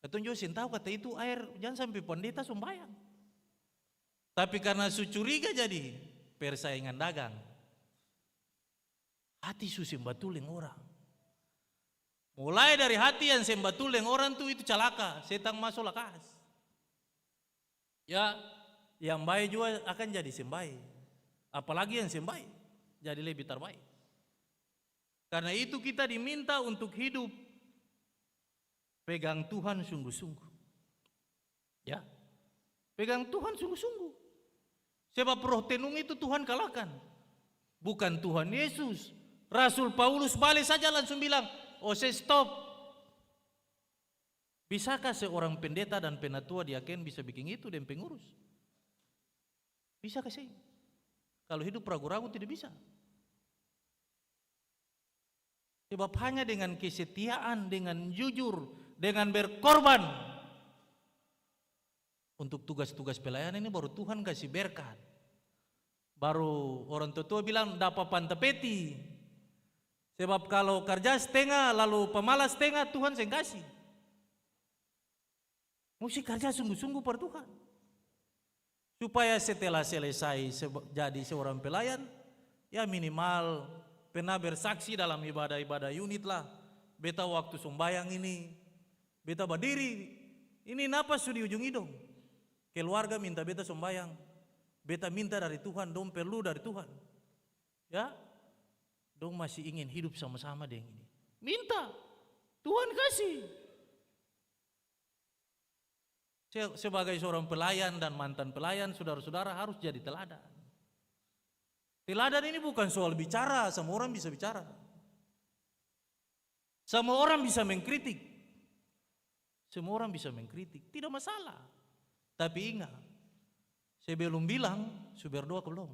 Ketunjuk sen tahu kata itu air jangan sampai pendeta sembahyang. Tapi karena curiga jadi persaingan dagang. Hati sembatuling orang. Mulai dari hati yang sembatuling orang tuh itu celaka, setan masuk lakas. Ya, yang baik juga akan jadi sembaik. Apalagi yang sembaik jadi lebih terbaik. Karena itu kita diminta untuk hidup pegang Tuhan sungguh-sungguh. Ya. Pegang Tuhan sungguh-sungguh. Sebab roh tenung itu Tuhan kalahkan. Bukan Tuhan Yesus. Rasul Paulus balik saja langsung bilang, stop. Bisakah seorang pendeta dan penatua diaken bisa bikin itu dan pengurus? Bisa sih? Kalau hidup ragu-ragu tidak bisa. Sebab hanya dengan kesetiaan, dengan jujur, dengan berkorban untuk tugas-tugas pelayanan ini baru Tuhan kasih berkat. Baru orang tua bilang dapat pantepeti. Sebab kalau kerja setengah lalu pemalas setengah, Tuhan yang kasih. Mesti kerja sungguh-sungguh per Tuhan. Supaya setelah selesai jadi seorang pelayan, ya minimal pernah bersaksi dalam ibadah-ibadah unit lah. Beta waktu sembahyang ini, beta berdiri, ini napas di ujung hidung. Keluarga minta beta sembahyang, beta minta dari Tuhan, dong perlu dari Tuhan. Ya, dong masih ingin hidup sama-sama dengan ini. Minta, Tuhan kasih. Sebagai seorang pelayan dan mantan pelayan, saudara-saudara harus jadi teladan. Teladan ini bukan soal bicara, semua orang bisa bicara. Semua orang bisa mengkritik. Semua orang bisa mengkritik, tidak masalah. Tapi ingat, sebelum bilang, sudah berdoa belum?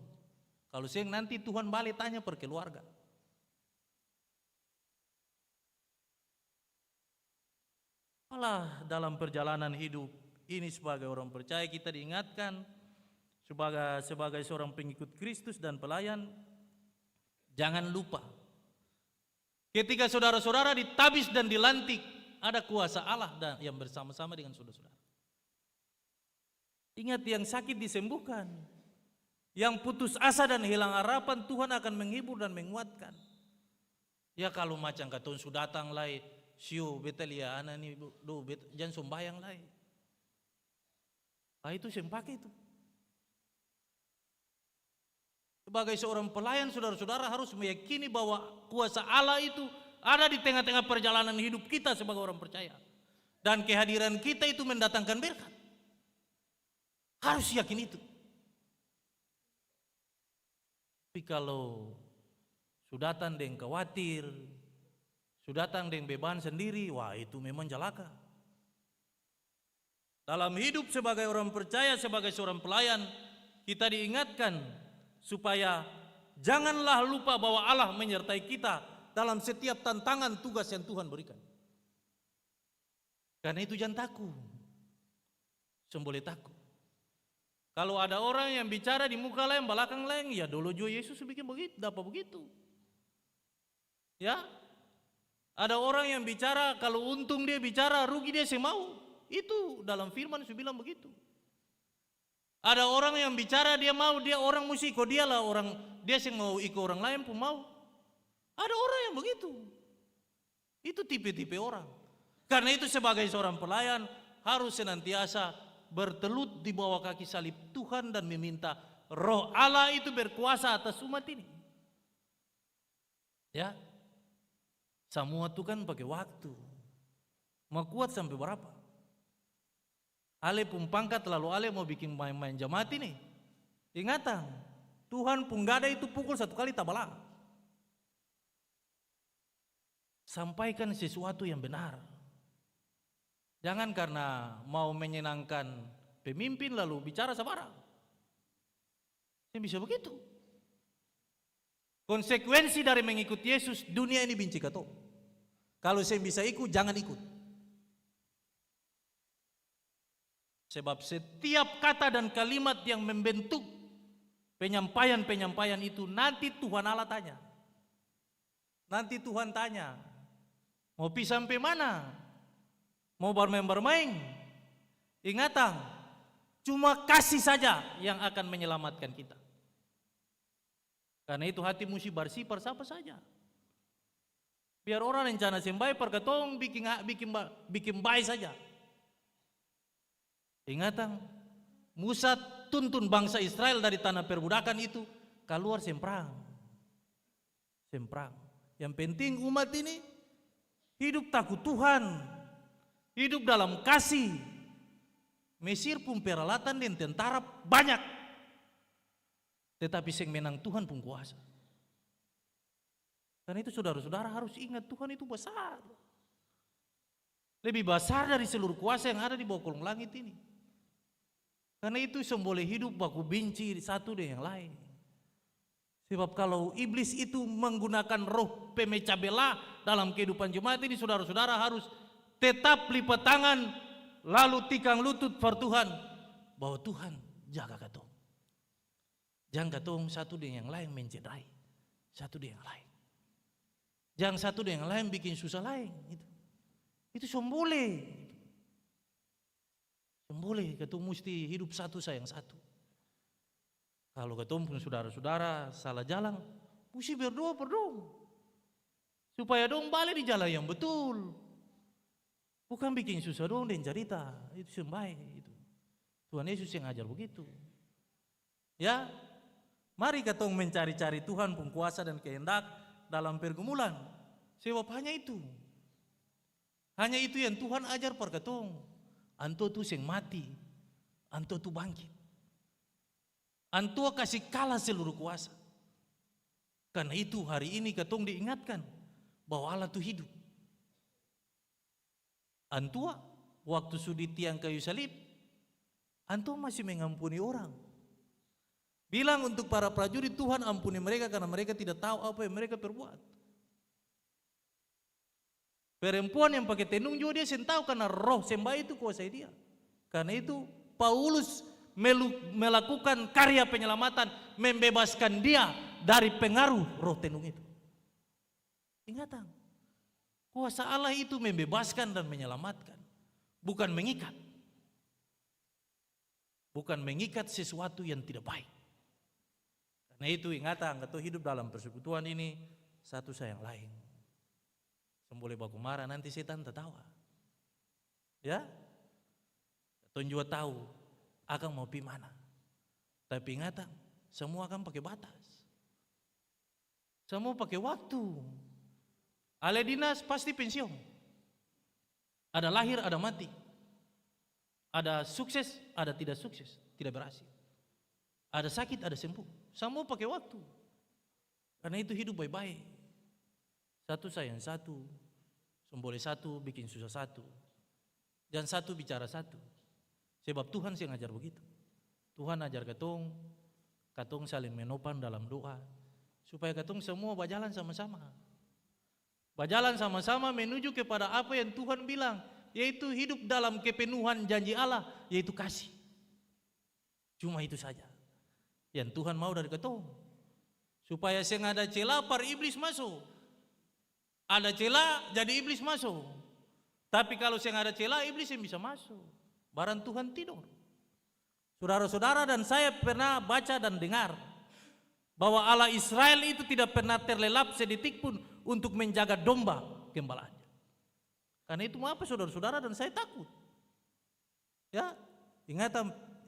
Kalau saya nanti Tuhan balik tanya per keluarga. Malah dalam perjalanan hidup ini sebagai orang percaya kita diingatkan sebagai seorang pengikut Kristus dan pelayan, jangan lupa ketika saudara-saudara ditabis dan dilantik, ada kuasa Allah dan yang bersama-sama dengan saudara-saudara. Ingat, yang sakit disembuhkan, yang putus asa dan hilang harapan Tuhan akan menghibur dan menguatkan. Ya kalau macam katun sudah datang lai, siu betul ya anak ini jangan sembahyang lai. Itu saya pakai itu. Sebagai seorang pelayan, saudara-saudara harus meyakini bahwa kuasa Allah itu ada di tengah-tengah perjalanan hidup kita sebagai orang percaya. Dan kehadiran kita itu mendatangkan berkat. Harus yakin itu. Tapi kalau sudah datang dengan khawatir, sudah datang dengan beban sendiri, wah itu memang celaka. Dalam hidup sebagai orang percaya, sebagai seorang pelayan, kita diingatkan supaya janganlah lupa bahwa Allah menyertai kita dalam setiap tantangan tugas yang Tuhan berikan. Karena itu jangan takut. Semboleh takut. Kalau ada orang yang bicara di muka lain, belakang lain, ya dulu juga Yesus bikin begitu, dapat begitu. Ya, ada orang yang bicara kalau untung dia bicara, rugi dia semau. Itu dalam firman sudah bilang begitu. Ada orang yang bicara dia mau, dia orang mesti ikut dia lah, orang dia sih mau ikut orang lain pun mau. Ada orang yang begitu. Itu tipe-tipe orang. Karena itu sebagai seorang pelayan harus senantiasa bertelut di bawah kaki salib Tuhan dan meminta Roh Allah itu berkuasa atas umat ini. Ya, semua itu kan pakai waktu. Mau kuat sampai berapa? Ale pun pangkat lalu ale mau bikin main-main jemaat ini. Ingatan, Tuhan pun gak ada itu pukul satu kali tak balang. Sampaikan sesuatu yang benar. Jangan karena mau menyenangkan pemimpin lalu bicara sembarang. Yang bisa begitu. Konsekuensi dari mengikuti Yesus, dunia ini benci kau. Kalau saya bisa ikut, jangan ikut. Sebab setiap kata dan kalimat yang membentuk penyampaian-penyampaian itu nanti Tuhan Allah tanya. Nanti Tuhan tanya, mau pi sampai mana? Mau bermain-bermain? Ingatan, cuma kasih saja yang akan menyelamatkan kita. Karena itu hati mesti bersih per siapa saja. Biar orang rencana sembahyang perkatong bikin baik saja. Ingatan, Musa tuntun bangsa Israel dari tanah perbudakan itu keluar semprang. Semprang. Yang penting umat ini hidup takut Tuhan, hidup dalam kasih. Mesir pun peralatan dan tentara banyak, tetapi yang menang Tuhan pun kuasa. Karena itu saudara-saudara harus ingat Tuhan itu besar. Lebih besar dari seluruh kuasa yang ada di bawah kolong langit ini. Karena itu boleh hidup baku benci satu dengan yang lain. Sebab kalau iblis itu menggunakan roh pemecah belah dalam kehidupan jemaat ini, saudara-saudara harus tetap lipat tangan lalu tikang lutut for Tuhan, bahwa Tuhan jaga katong. Jangan katong satu dengan yang lain mencederai satu dengan yang lain. Jangan satu dengan yang lain bikin susah lain. Itu boleh. Boleh, katong mesti hidup satu sayang satu. Kalau katong pun saudara-saudara salah jalan, mesti berdoa per dong. Supaya dong balik di jalan yang betul. Bukan bikin susah dong dan cerita. Itu sembaik itu. Tuhan Yesus yang ajar begitu. Ya, mari katong mencari-cari Tuhan pun kuasa dan kehendak dalam pergumulan. Sebab hanya itu. Hanya itu yang Tuhan ajar per katong. Anto tu sing mati, anto tu bangkit. Anto kasih kalah seluruh kuasa. Karena itu hari ini katong diingatkan bahwa Allah tu hidup. Antua waktu sudi tiang kayu salib, antua masih mengampuni orang. Bilang untuk para prajurit, Tuhan ampuni mereka karena mereka tidak tahu apa yang mereka perbuat. Perempuan yang pakai tenung juga dia tahu karena roh sembah itu kuasai dia. Karena itu Paulus melakukan karya penyelamatan, membebaskan dia dari pengaruh roh tenung itu. Ingatan, kuasa Allah itu membebaskan dan menyelamatkan, bukan mengikat. Bukan mengikat sesuatu yang tidak baik. Karena itu ingatan, atau hidup dalam persekutuan ini satu sayang lain. Boleh baku marah, nanti setan tertawa. Ya, Tuhan juga tahu akan mau pi mana. Tapi ingatan, semua akan pakai batas. Semua pakai waktu. Ale dinas pasti pensiun. Ada lahir, ada mati. Ada sukses, ada tidak sukses, tidak berhasil. Ada sakit, ada sembuh. Semua pakai waktu. Karena itu hidup baik-baik. Satu sayang satu, boleh satu bikin susah satu, dan satu bicara satu. Sebab Tuhan sih ngajar begitu. Tuhan ajar katong saling menopang dalam doa, supaya katong semua berjalan sama-sama. Berjalan sama-sama menuju kepada apa yang Tuhan bilang, yaitu hidup dalam kepenuhan janji Allah, yaitu kasih. Cuma itu saja yang Tuhan mau dari katong, supaya sing ada celah par iblis masuk. Ada celah jadi iblis masuk. Tapi kalau yang ada celah iblis yang bisa masuk. Barang Tuhan tidur. Saudara-saudara dan saya pernah baca dan dengar bahwa Allah Israel itu tidak pernah terlelap sedetik pun untuk menjaga domba gembalaannya. Karena itu apa saudara-saudara dan saya takut. Ya,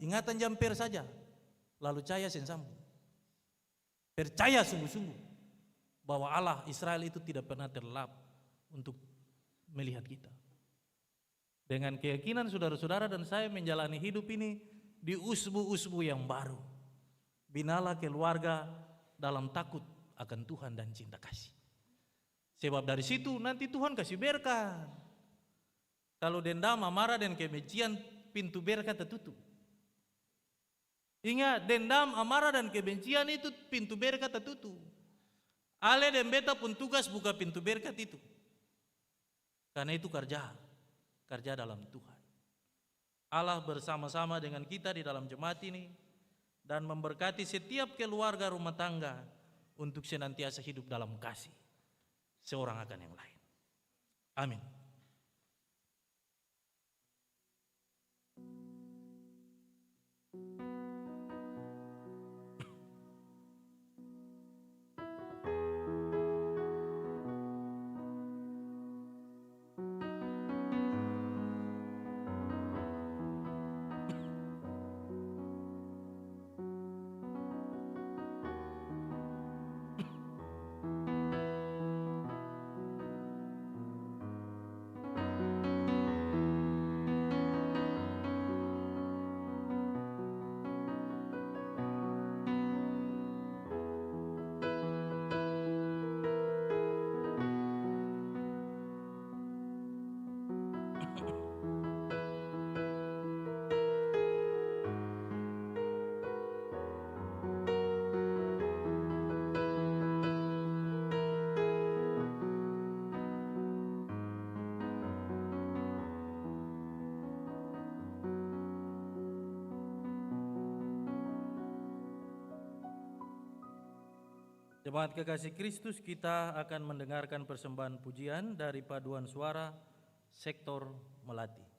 ingatan jamper saja. Lalu caya sensambung. Percaya sungguh-sungguh bahwa Allah Israel itu tidak pernah terlelap untuk melihat kita. Dengan keyakinan saudara-saudara dan saya menjalani hidup ini di usbu-usbu yang baru. Binalah keluarga dalam takut akan Tuhan dan cinta kasih. Sebab dari situ nanti Tuhan kasih berkat. Kalau dendam, amarah dan kebencian, pintu berkat tertutup. Ingat, dendam, amarah dan kebencian itu pintu berkat tertutup. Ale dan beta pun tugas buka pintu berkat itu. Karena itu kerja dalam Tuhan. Allah bersama-sama dengan kita di dalam jemaat ini dan memberkati setiap keluarga rumah tangga untuk senantiasa hidup dalam kasih seorang akan yang lain. Amin. Jemaat kekasih Kristus, kita akan mendengarkan persembahan pujian dari paduan suara sektor Melati.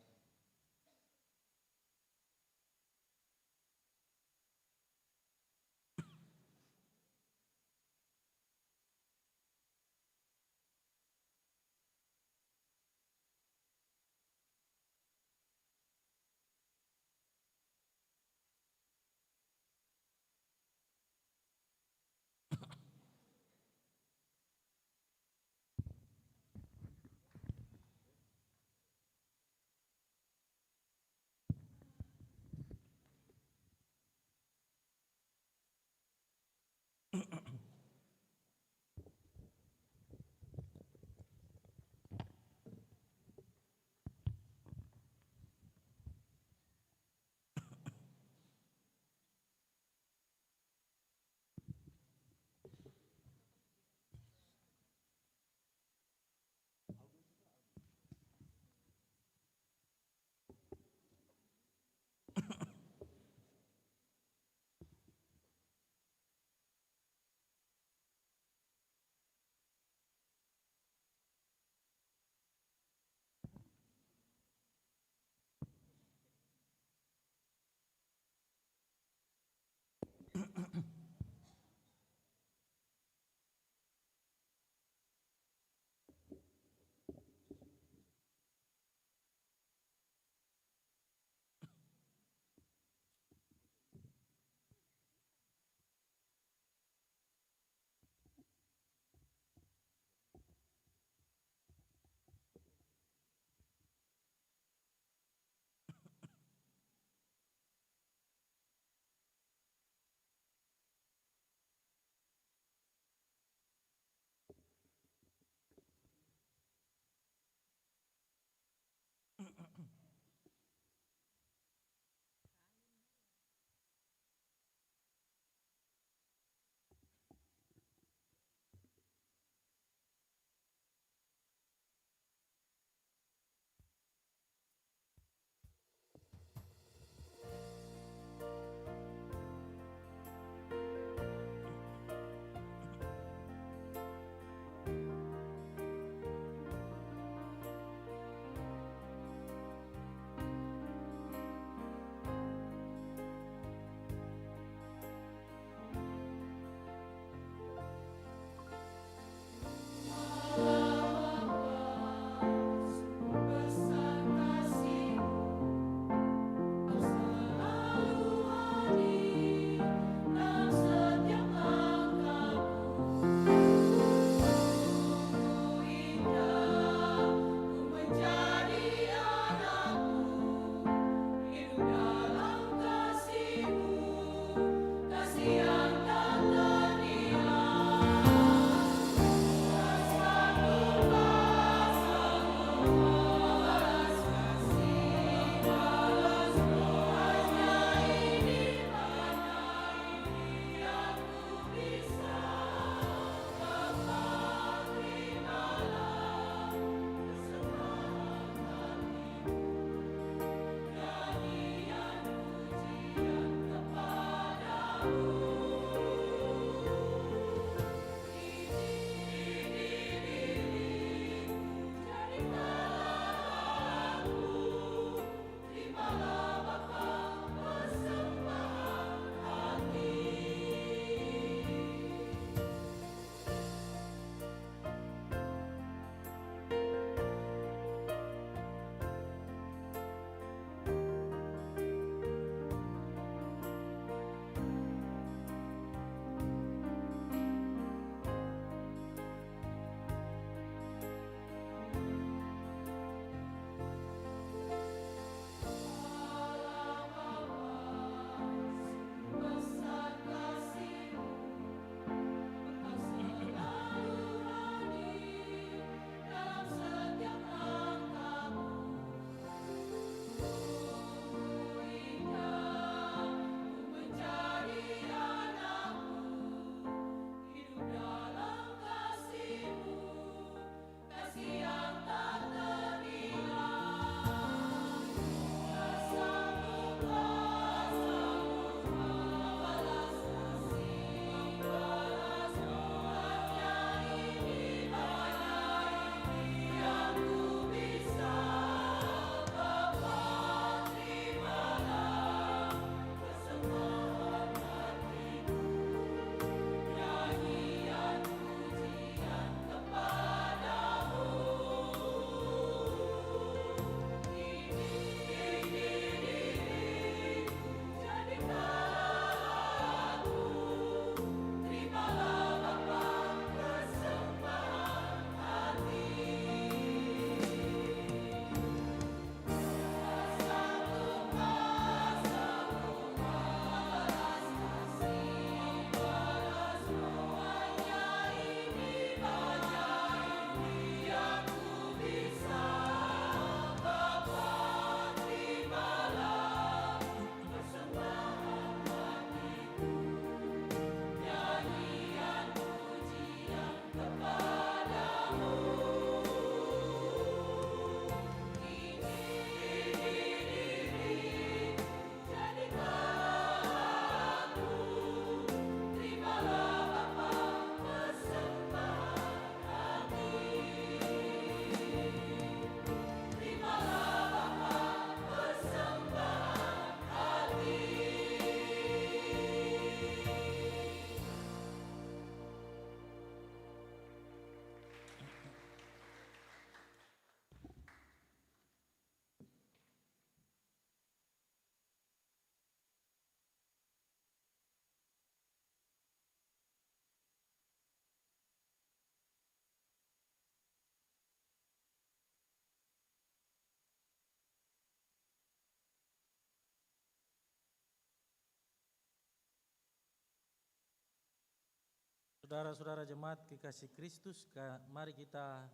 Saudara-saudara jemaat kekasih Kristus, mari kita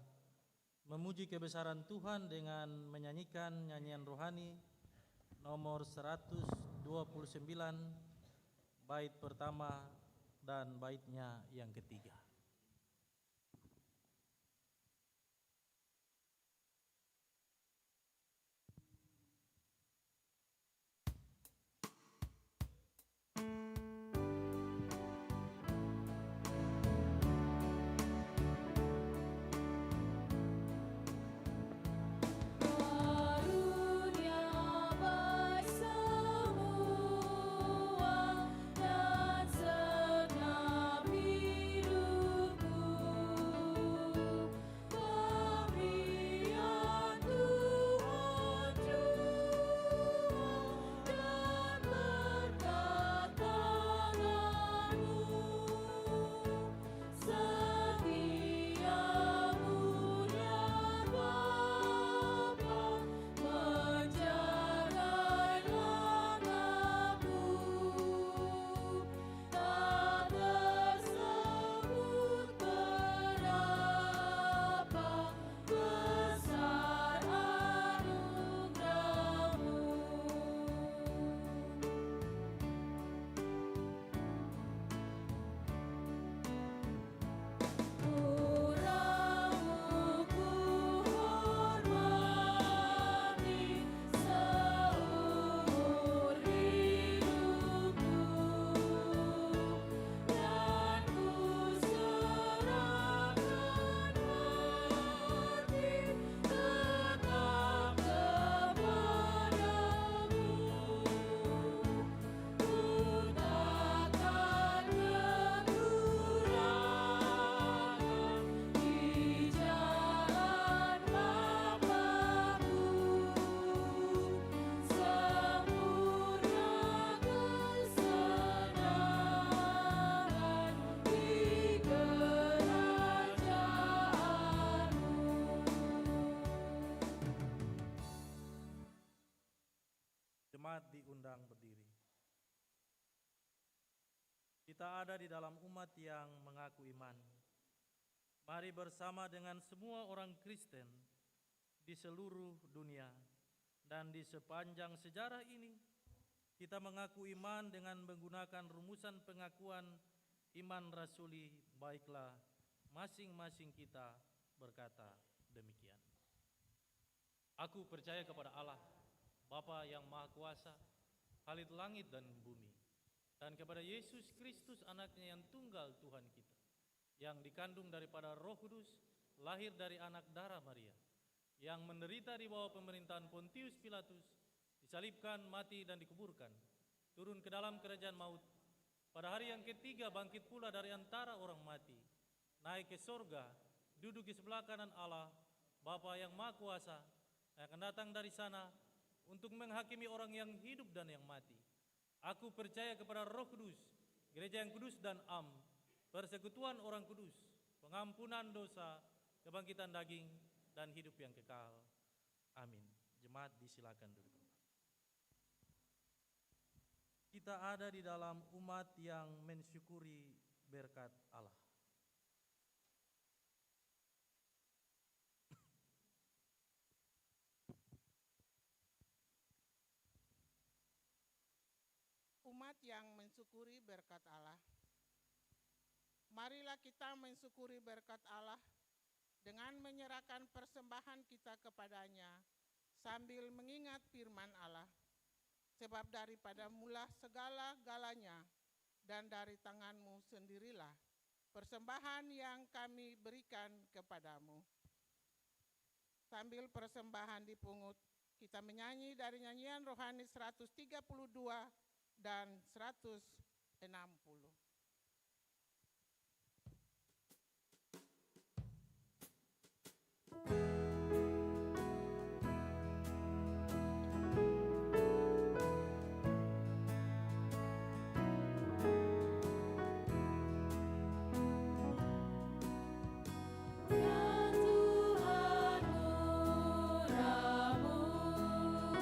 memuji kebesaran Tuhan dengan menyanyikan nyanyian rohani nomor 129, bait pertama dan baitnya yang ketiga. Karunia baik semua dan segenap hidupku, pemberian Tuhan jua dan berkat tanganmu, setiamu ya Bapa, menjaga langkahku, tak tersebut berapa besar anugerahmu. Puramu ku hormati seumur hidupku, dan ku serahkan hati tetap kepadamu. Ku takkan kekurangan di jalan Bapa-Ku, sempurna kesenangan di kerajaanmu. Jemaat diundang berdiri. Kita ada di dalam umat yang mengaku iman. Mari bersama dengan semua orang Kristen di seluruh dunia dan di sepanjang sejarah ini, kita mengaku iman dengan menggunakan rumusan pengakuan iman rasuli. Baiklah, masing-masing kita berkata demikian. Aku percaya kepada Allah, Bapa yang Maha Kuasa, Khalid langit dan bumi, dan kepada Yesus Kristus anaknya yang tunggal Tuhan kita, yang dikandung daripada Roh Kudus, lahir dari anak darah Maria, yang menderita di bawah pemerintahan Pontius Pilatus, disalibkan, mati dan dikuburkan, turun ke dalam kerajaan maut, pada hari yang ketiga bangkit pula dari antara orang mati, naik ke sorga, duduk di sebelah kanan Allah, Bapa yang Maha Kuasa, yang akan datang dari sana untuk menghakimi orang yang hidup dan yang mati. Aku percaya kepada Roh Kudus, gereja yang kudus dan am, persekutuan orang kudus, pengampunan dosa, kebangkitan daging, dan hidup yang kekal. Amin. Jemaat disilakan duduk. Kita ada di dalam umat yang mensyukuri berkat Allah. Umat yang mensyukuri berkat Allah. Marilah kita mensyukuri berkat Allah dengan menyerahkan persembahan kita kepadanya sambil mengingat firman Allah. Sebab daripada mula segala-galanya dan dari tanganmu sendirilah persembahan yang kami berikan kepadamu. Sambil persembahan dipungut, kita menyanyi dari nyanyian rohani 132 dan 160. Ya Tuhan, murah-Mu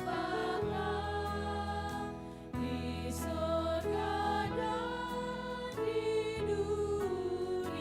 Bapa di surga dan di dunia.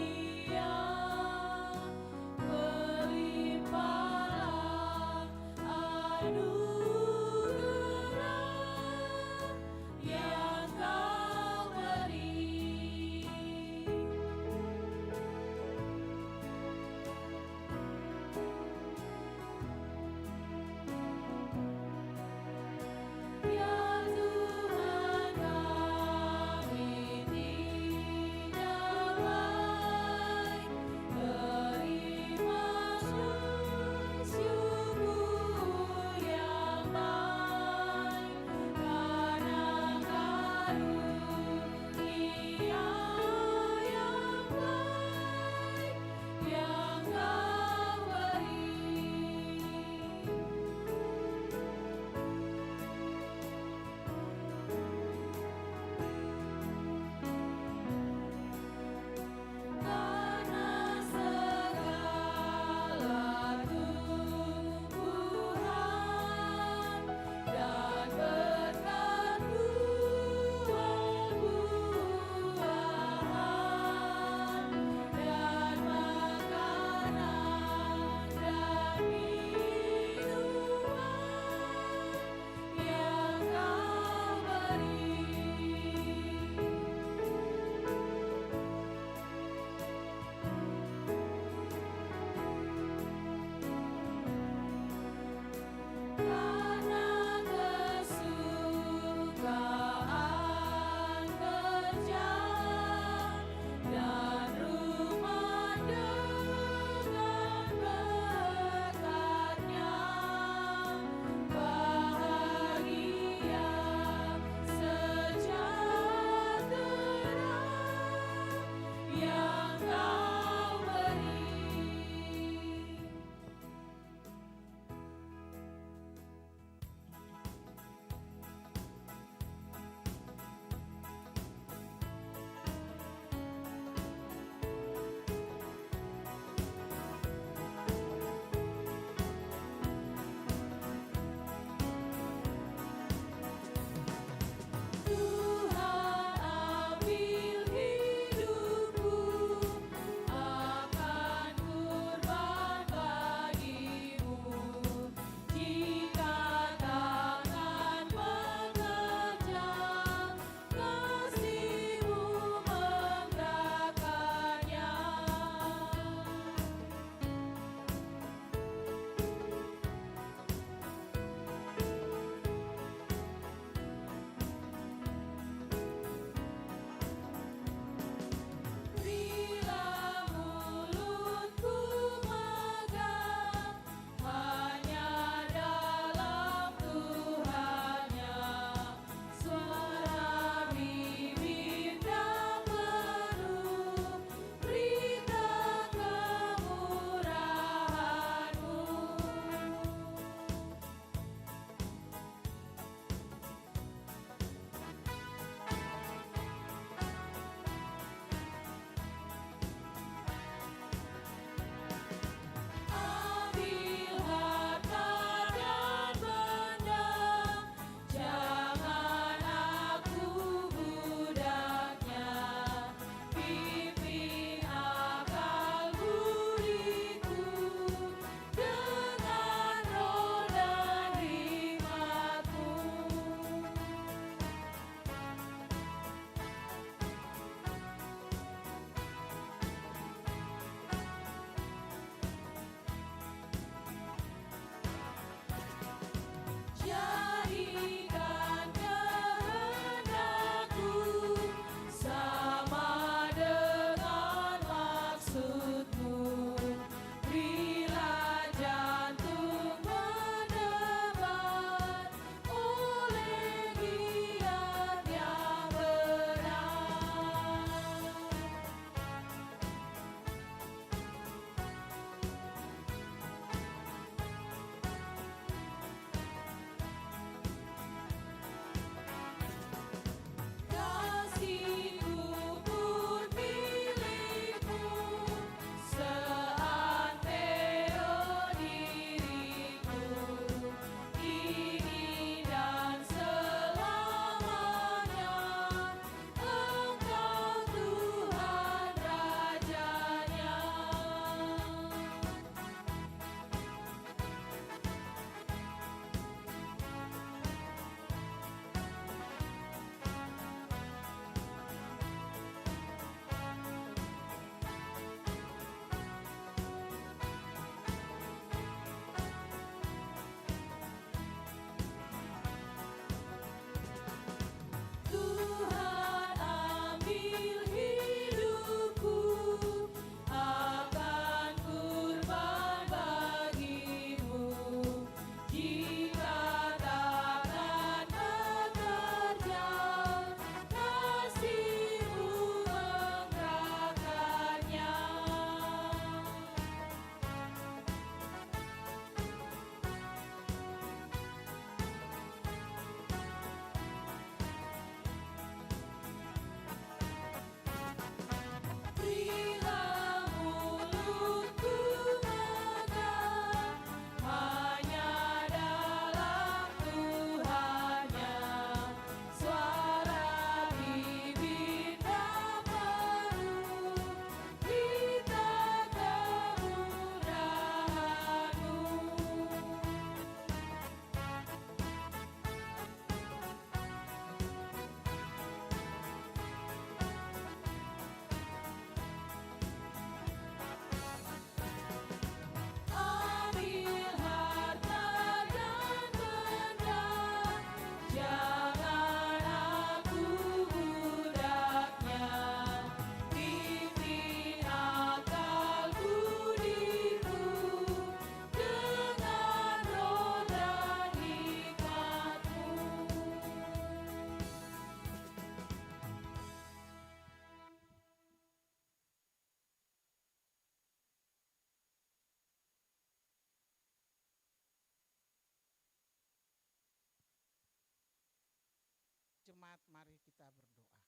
jemaat, mari kita berdoa.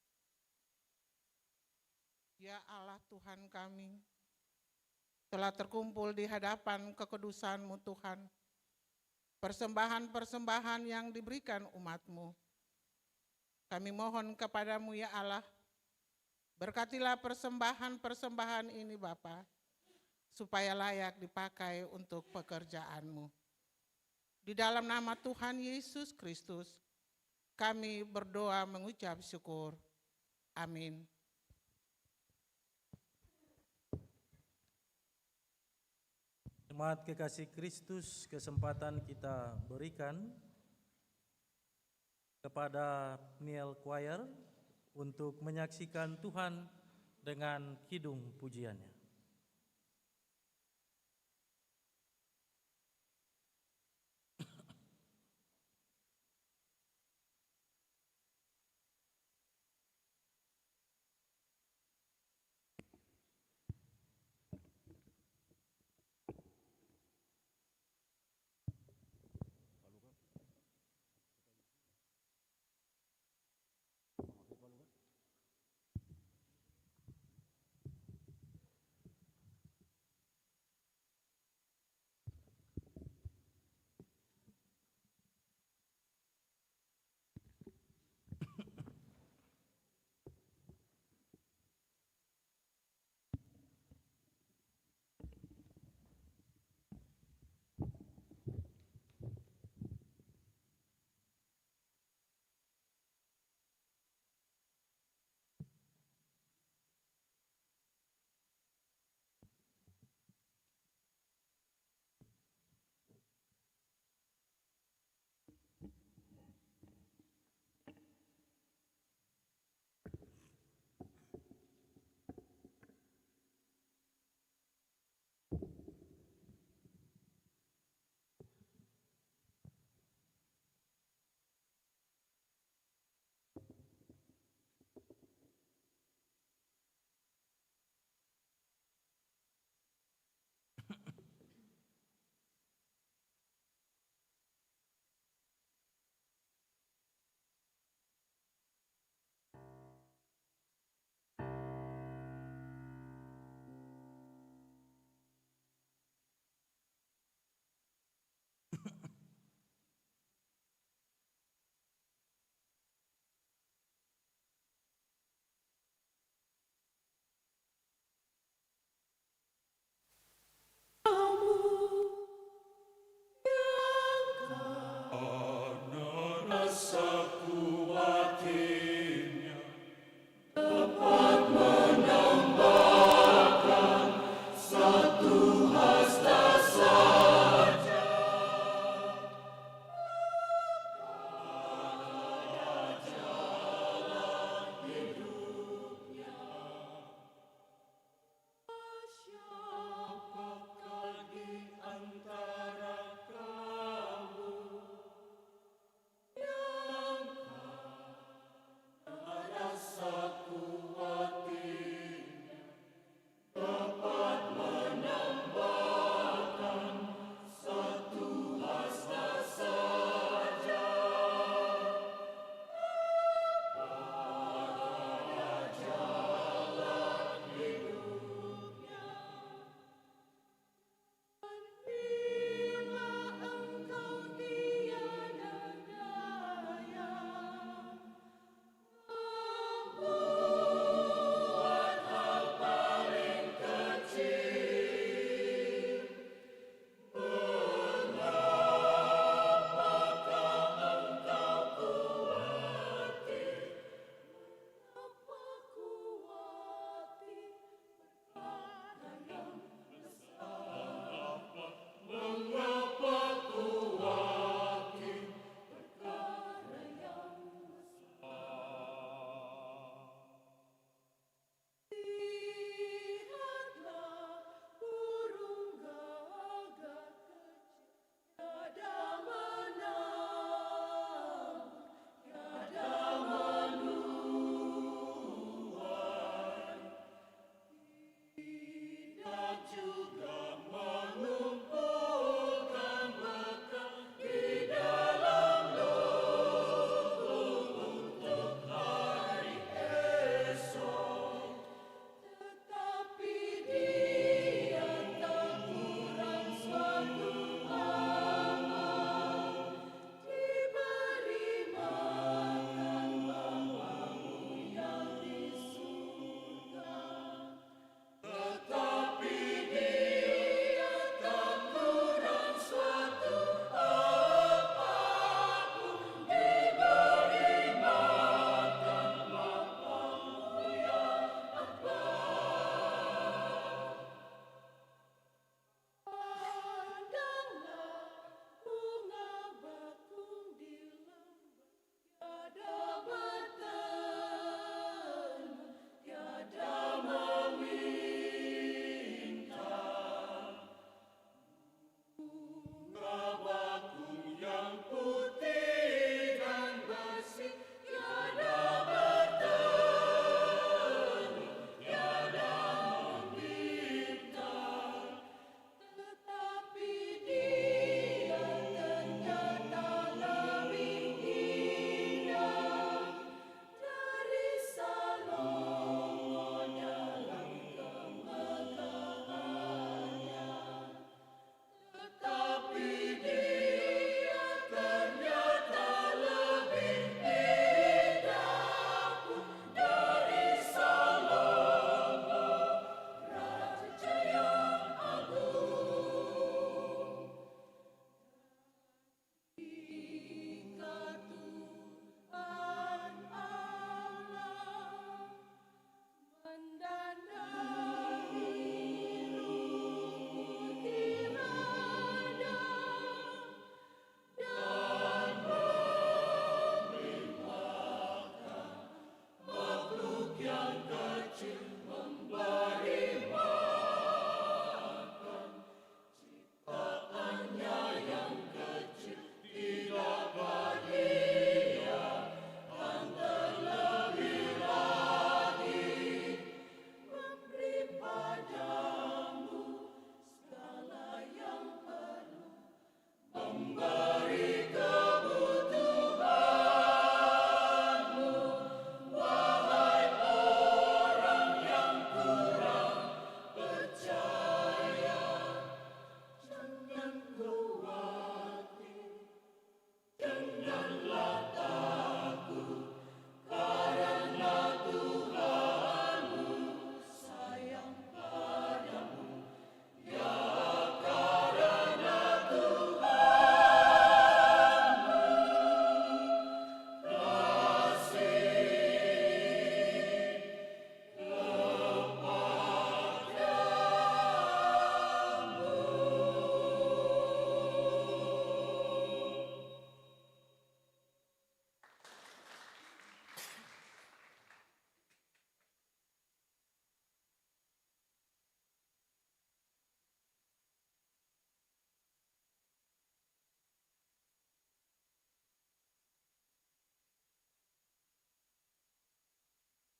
Ya Allah Tuhan kami, telah terkumpul di hadapan kekudusan-Mu Tuhan, persembahan-persembahan yang diberikan umat-Mu. Kami mohon kepadamu ya Allah, berkatilah persembahan-persembahan ini Bapa, supaya layak dipakai untuk pekerjaan-Mu. Di dalam nama Tuhan Yesus Kristus, kami berdoa mengucap syukur. Amin. Jemaat kekasih Kristus, kesempatan kita berikan kepada Niel Choir untuk menyaksikan Tuhan dengan kidung pujiannya.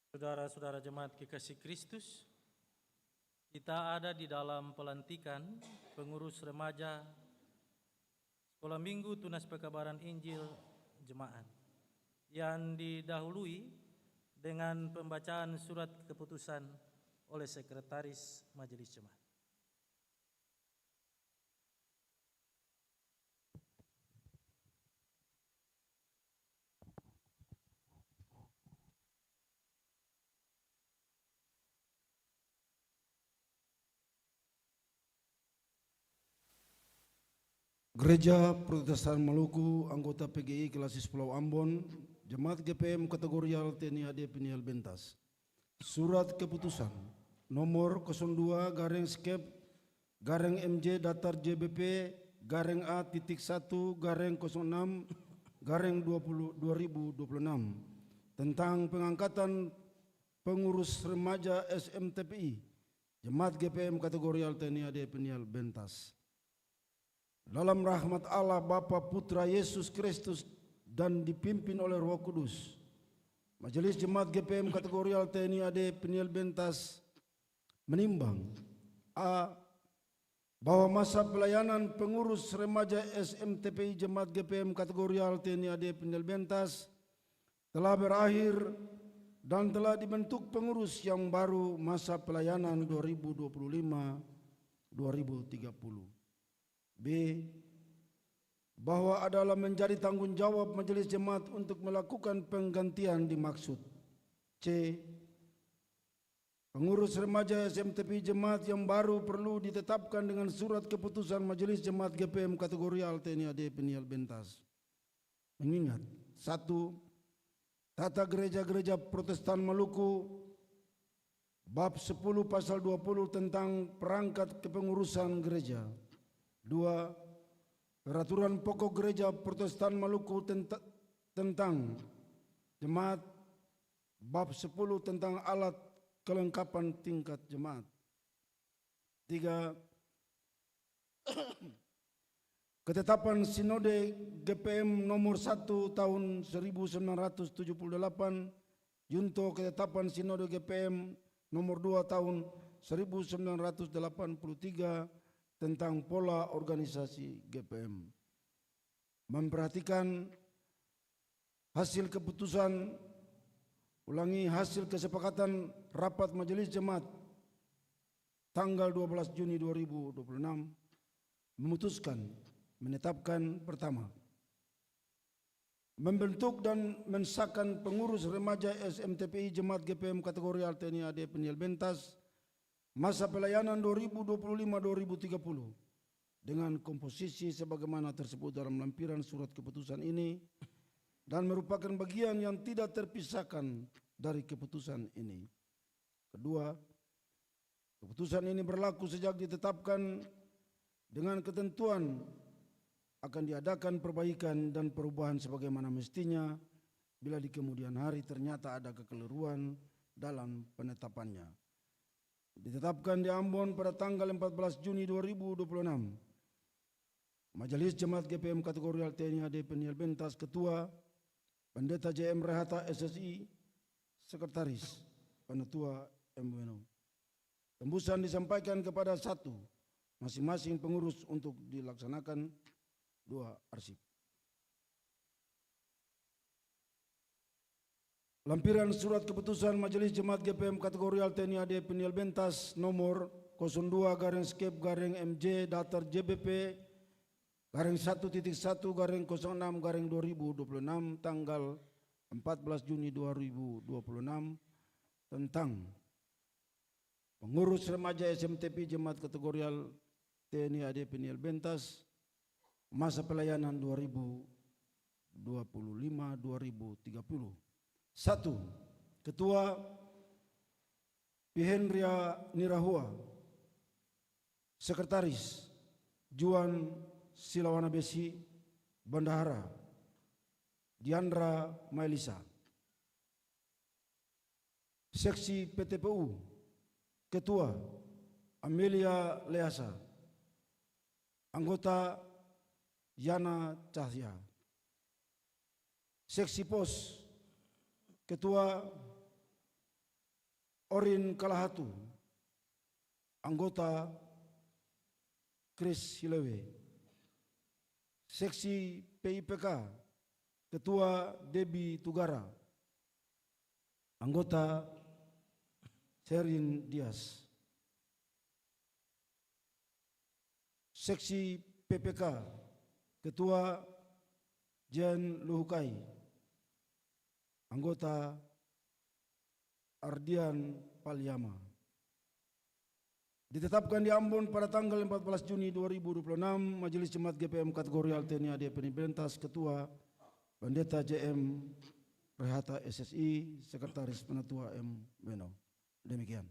Saudara-saudara jemaat kekasih Kristus, kita ada di dalam pelantikan pengurus remaja Sekolah Minggu Tunas Pekabaran Injil Jemaat yang didahului dengan pembacaan surat keputusan oleh Sekretaris Majelis Jemaat. Gereja Protestan Maluku, anggota PGI Klasis Pulau Ambon, Jemaat GPM Kategorial TNI AD Peniel Bentas. Surat keputusan nomor 02/skep/MJ datar JBP /A-1/06/2026 tentang pengangkatan pengurus remaja SMTPI Jemaat GPM Kategorial TNI AD Peniel Bentas. Dalam rahmat Allah Bapa Putra Yesus Kristus dan dipimpin oleh Roh Kudus, Majelis Jemaat GPM Kategorial TNI AD Peniel Bentas menimbang A. Bahwa masa pelayanan pengurus remaja SMTPI Jemaat GPM Kategorial TNI AD Peniel Bentas telah berakhir dan telah dibentuk pengurus yang baru masa pelayanan 2025-2030. B. Bahwa adalah menjadi tanggung jawab Majelis Jemaat untuk melakukan penggantian dimaksud. C. Pengurus remaja SMTPI Jemaat yang baru perlu ditetapkan dengan surat keputusan Majelis Jemaat GPM Kategorial TNI AD Peniel Bentas. Mengingat 1. Tata Gereja-Gereja Protestan Maluku Bab 10 Pasal 20 tentang perangkat kepengurusan gereja. 2. Peraturan pokok Gereja Protestan Maluku tentang jemaat. Bab 10 tentang alat kelengkapan tingkat jemaat. 3. Ketetapan Sinode GPM nomor 1 tahun 1978 junto ketetapan Sinode GPM nomor 2 tahun 1983 tentang pola organisasi GPM. Memperhatikan hasil keputusan, hasil kesepakatan rapat Majelis Jemaat tanggal 12 Juni 2026 memutuskan menetapkan pertama, membentuk dan mensahkan pengurus remaja SMTPI Jemaat GPM Kategorial TNI AD Peniel Bentas masa pelayanan 2025-2030 dengan komposisi sebagaimana tersebut dalam lampiran surat keputusan ini dan merupakan bagian yang tidak terpisahkan dari keputusan ini. Kedua, keputusan ini berlaku sejak ditetapkan dengan ketentuan akan diadakan perbaikan dan perubahan sebagaimana mestinya bila di kemudian hari ternyata ada kekeliruan dalam penetapannya. Ditetapkan di Ambon pada tanggal 14 Juni 2026. Majelis Jemaat GPM Kategorial TNI AD Peniel Bentas Ketua, Pendeta JM Rehata SSI, Sekretaris, Penetua MWNO. Tembusan disampaikan kepada 1. Masing-masing pengurus untuk dilaksanakan. 2. Arsip. Lampiran surat keputusan Majelis Jemaat GPM Kategorial TNI AD Peniel Bentas nomor 02/skep/MJ datar JBP /1.1/06/2026 tanggal 14 Juni 2026 tentang pengurus remaja SMTP Jemaat Kategorial TNI AD Peniel Bentas masa pelayanan 2025-2030. 1. Ketua Pihenria Nirahua. Sekretaris Juan Silawana Besi. Bendahara Diandra Maelisa. Seksi PTPU Ketua Amelia Leasa. Anggota Yana Cahya. Seksi Pos Ketua Orin Kalahatu, anggota Chris Hilewe. Seksi PIPK, Ketua Debi Tugara, anggota Sherin Dias. Seksi PPK, Ketua Jen Luhukai, anggota Ardian Palyama. Ditetapkan di Ambon pada tanggal 14 Juni 2026, Majelis Jemaat GPM Kategorial TNI AD Penibrentas, Ketua Pendeta JM Rehata SSI, Sekretaris Penatua M. Beno. Demikian.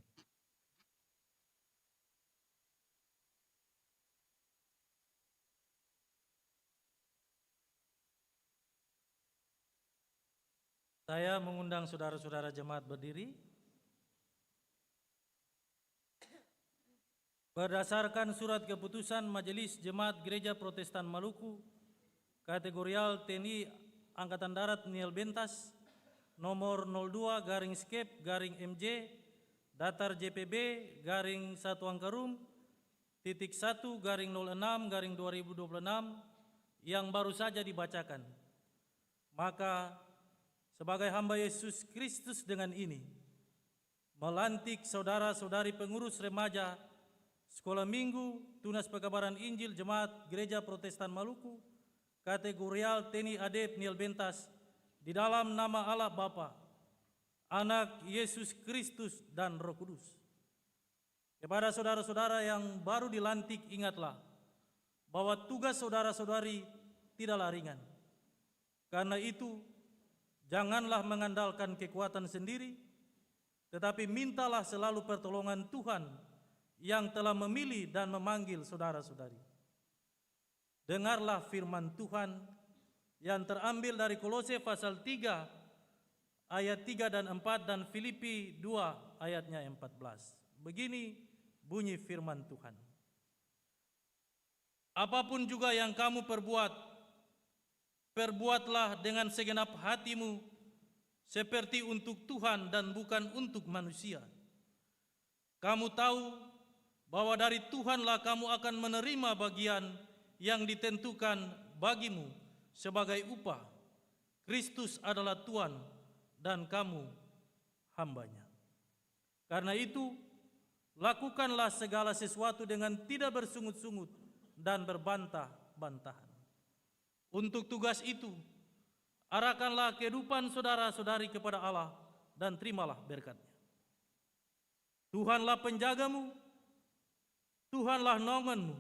Saya mengundang saudara-saudara jemaat berdiri. Berdasarkan surat keputusan Majelis Jemaat Gereja Protestan Maluku, Kategorial TNI Angkatan Darat Niel Bentas, nomor 02/Skep/MJ, Datar JPB _1 Angkarum, _1/06/2026 yang baru saja dibacakan. Maka sebagai hamba Yesus Kristus dengan ini, melantik saudara-saudari pengurus remaja Sekolah Minggu Tunas Pekabaran Injil Jemaat Gereja Protestan Maluku, Kategorial TNI AD Niel Bentas, di dalam nama Allah Bapa, Anak Yesus Kristus dan Roh Kudus. Kepada saudara-saudara yang baru dilantik, ingatlah bahwa tugas saudara-saudari tidaklah ringan. Karena itu, janganlah mengandalkan kekuatan sendiri, tetapi mintalah selalu pertolongan Tuhan yang telah memilih dan memanggil saudara-saudari. Dengarlah firman Tuhan yang terambil dari Kolose pasal 3 ayat 3 dan 4 dan Filipi 2 ayatnya 14. Begini bunyi firman Tuhan. Apapun juga yang kamu perbuat, perbuatlah dengan segenap hatimu seperti untuk Tuhan dan bukan untuk manusia. Kamu tahu bahwa dari Tuhanlah kamu akan menerima bagian yang ditentukan bagimu sebagai upah. Kristus adalah Tuhan dan kamu hambanya. Karena itu, lakukanlah segala sesuatu dengan tidak bersungut-sungut dan berbantah-bantahan. Untuk tugas itu, arahkanlah kehidupan saudara-saudari kepada Allah dan terimalah berkat-Nya. Tuhanlah penjagamu, Tuhanlah naunganmu.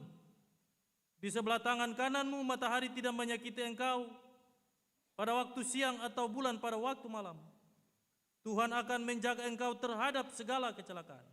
Di sebelah tangan kananmu matahari tidak menyakiti engkau pada waktu siang atau bulan pada waktu malam. Tuhan akan menjaga engkau terhadap segala kecelakaan.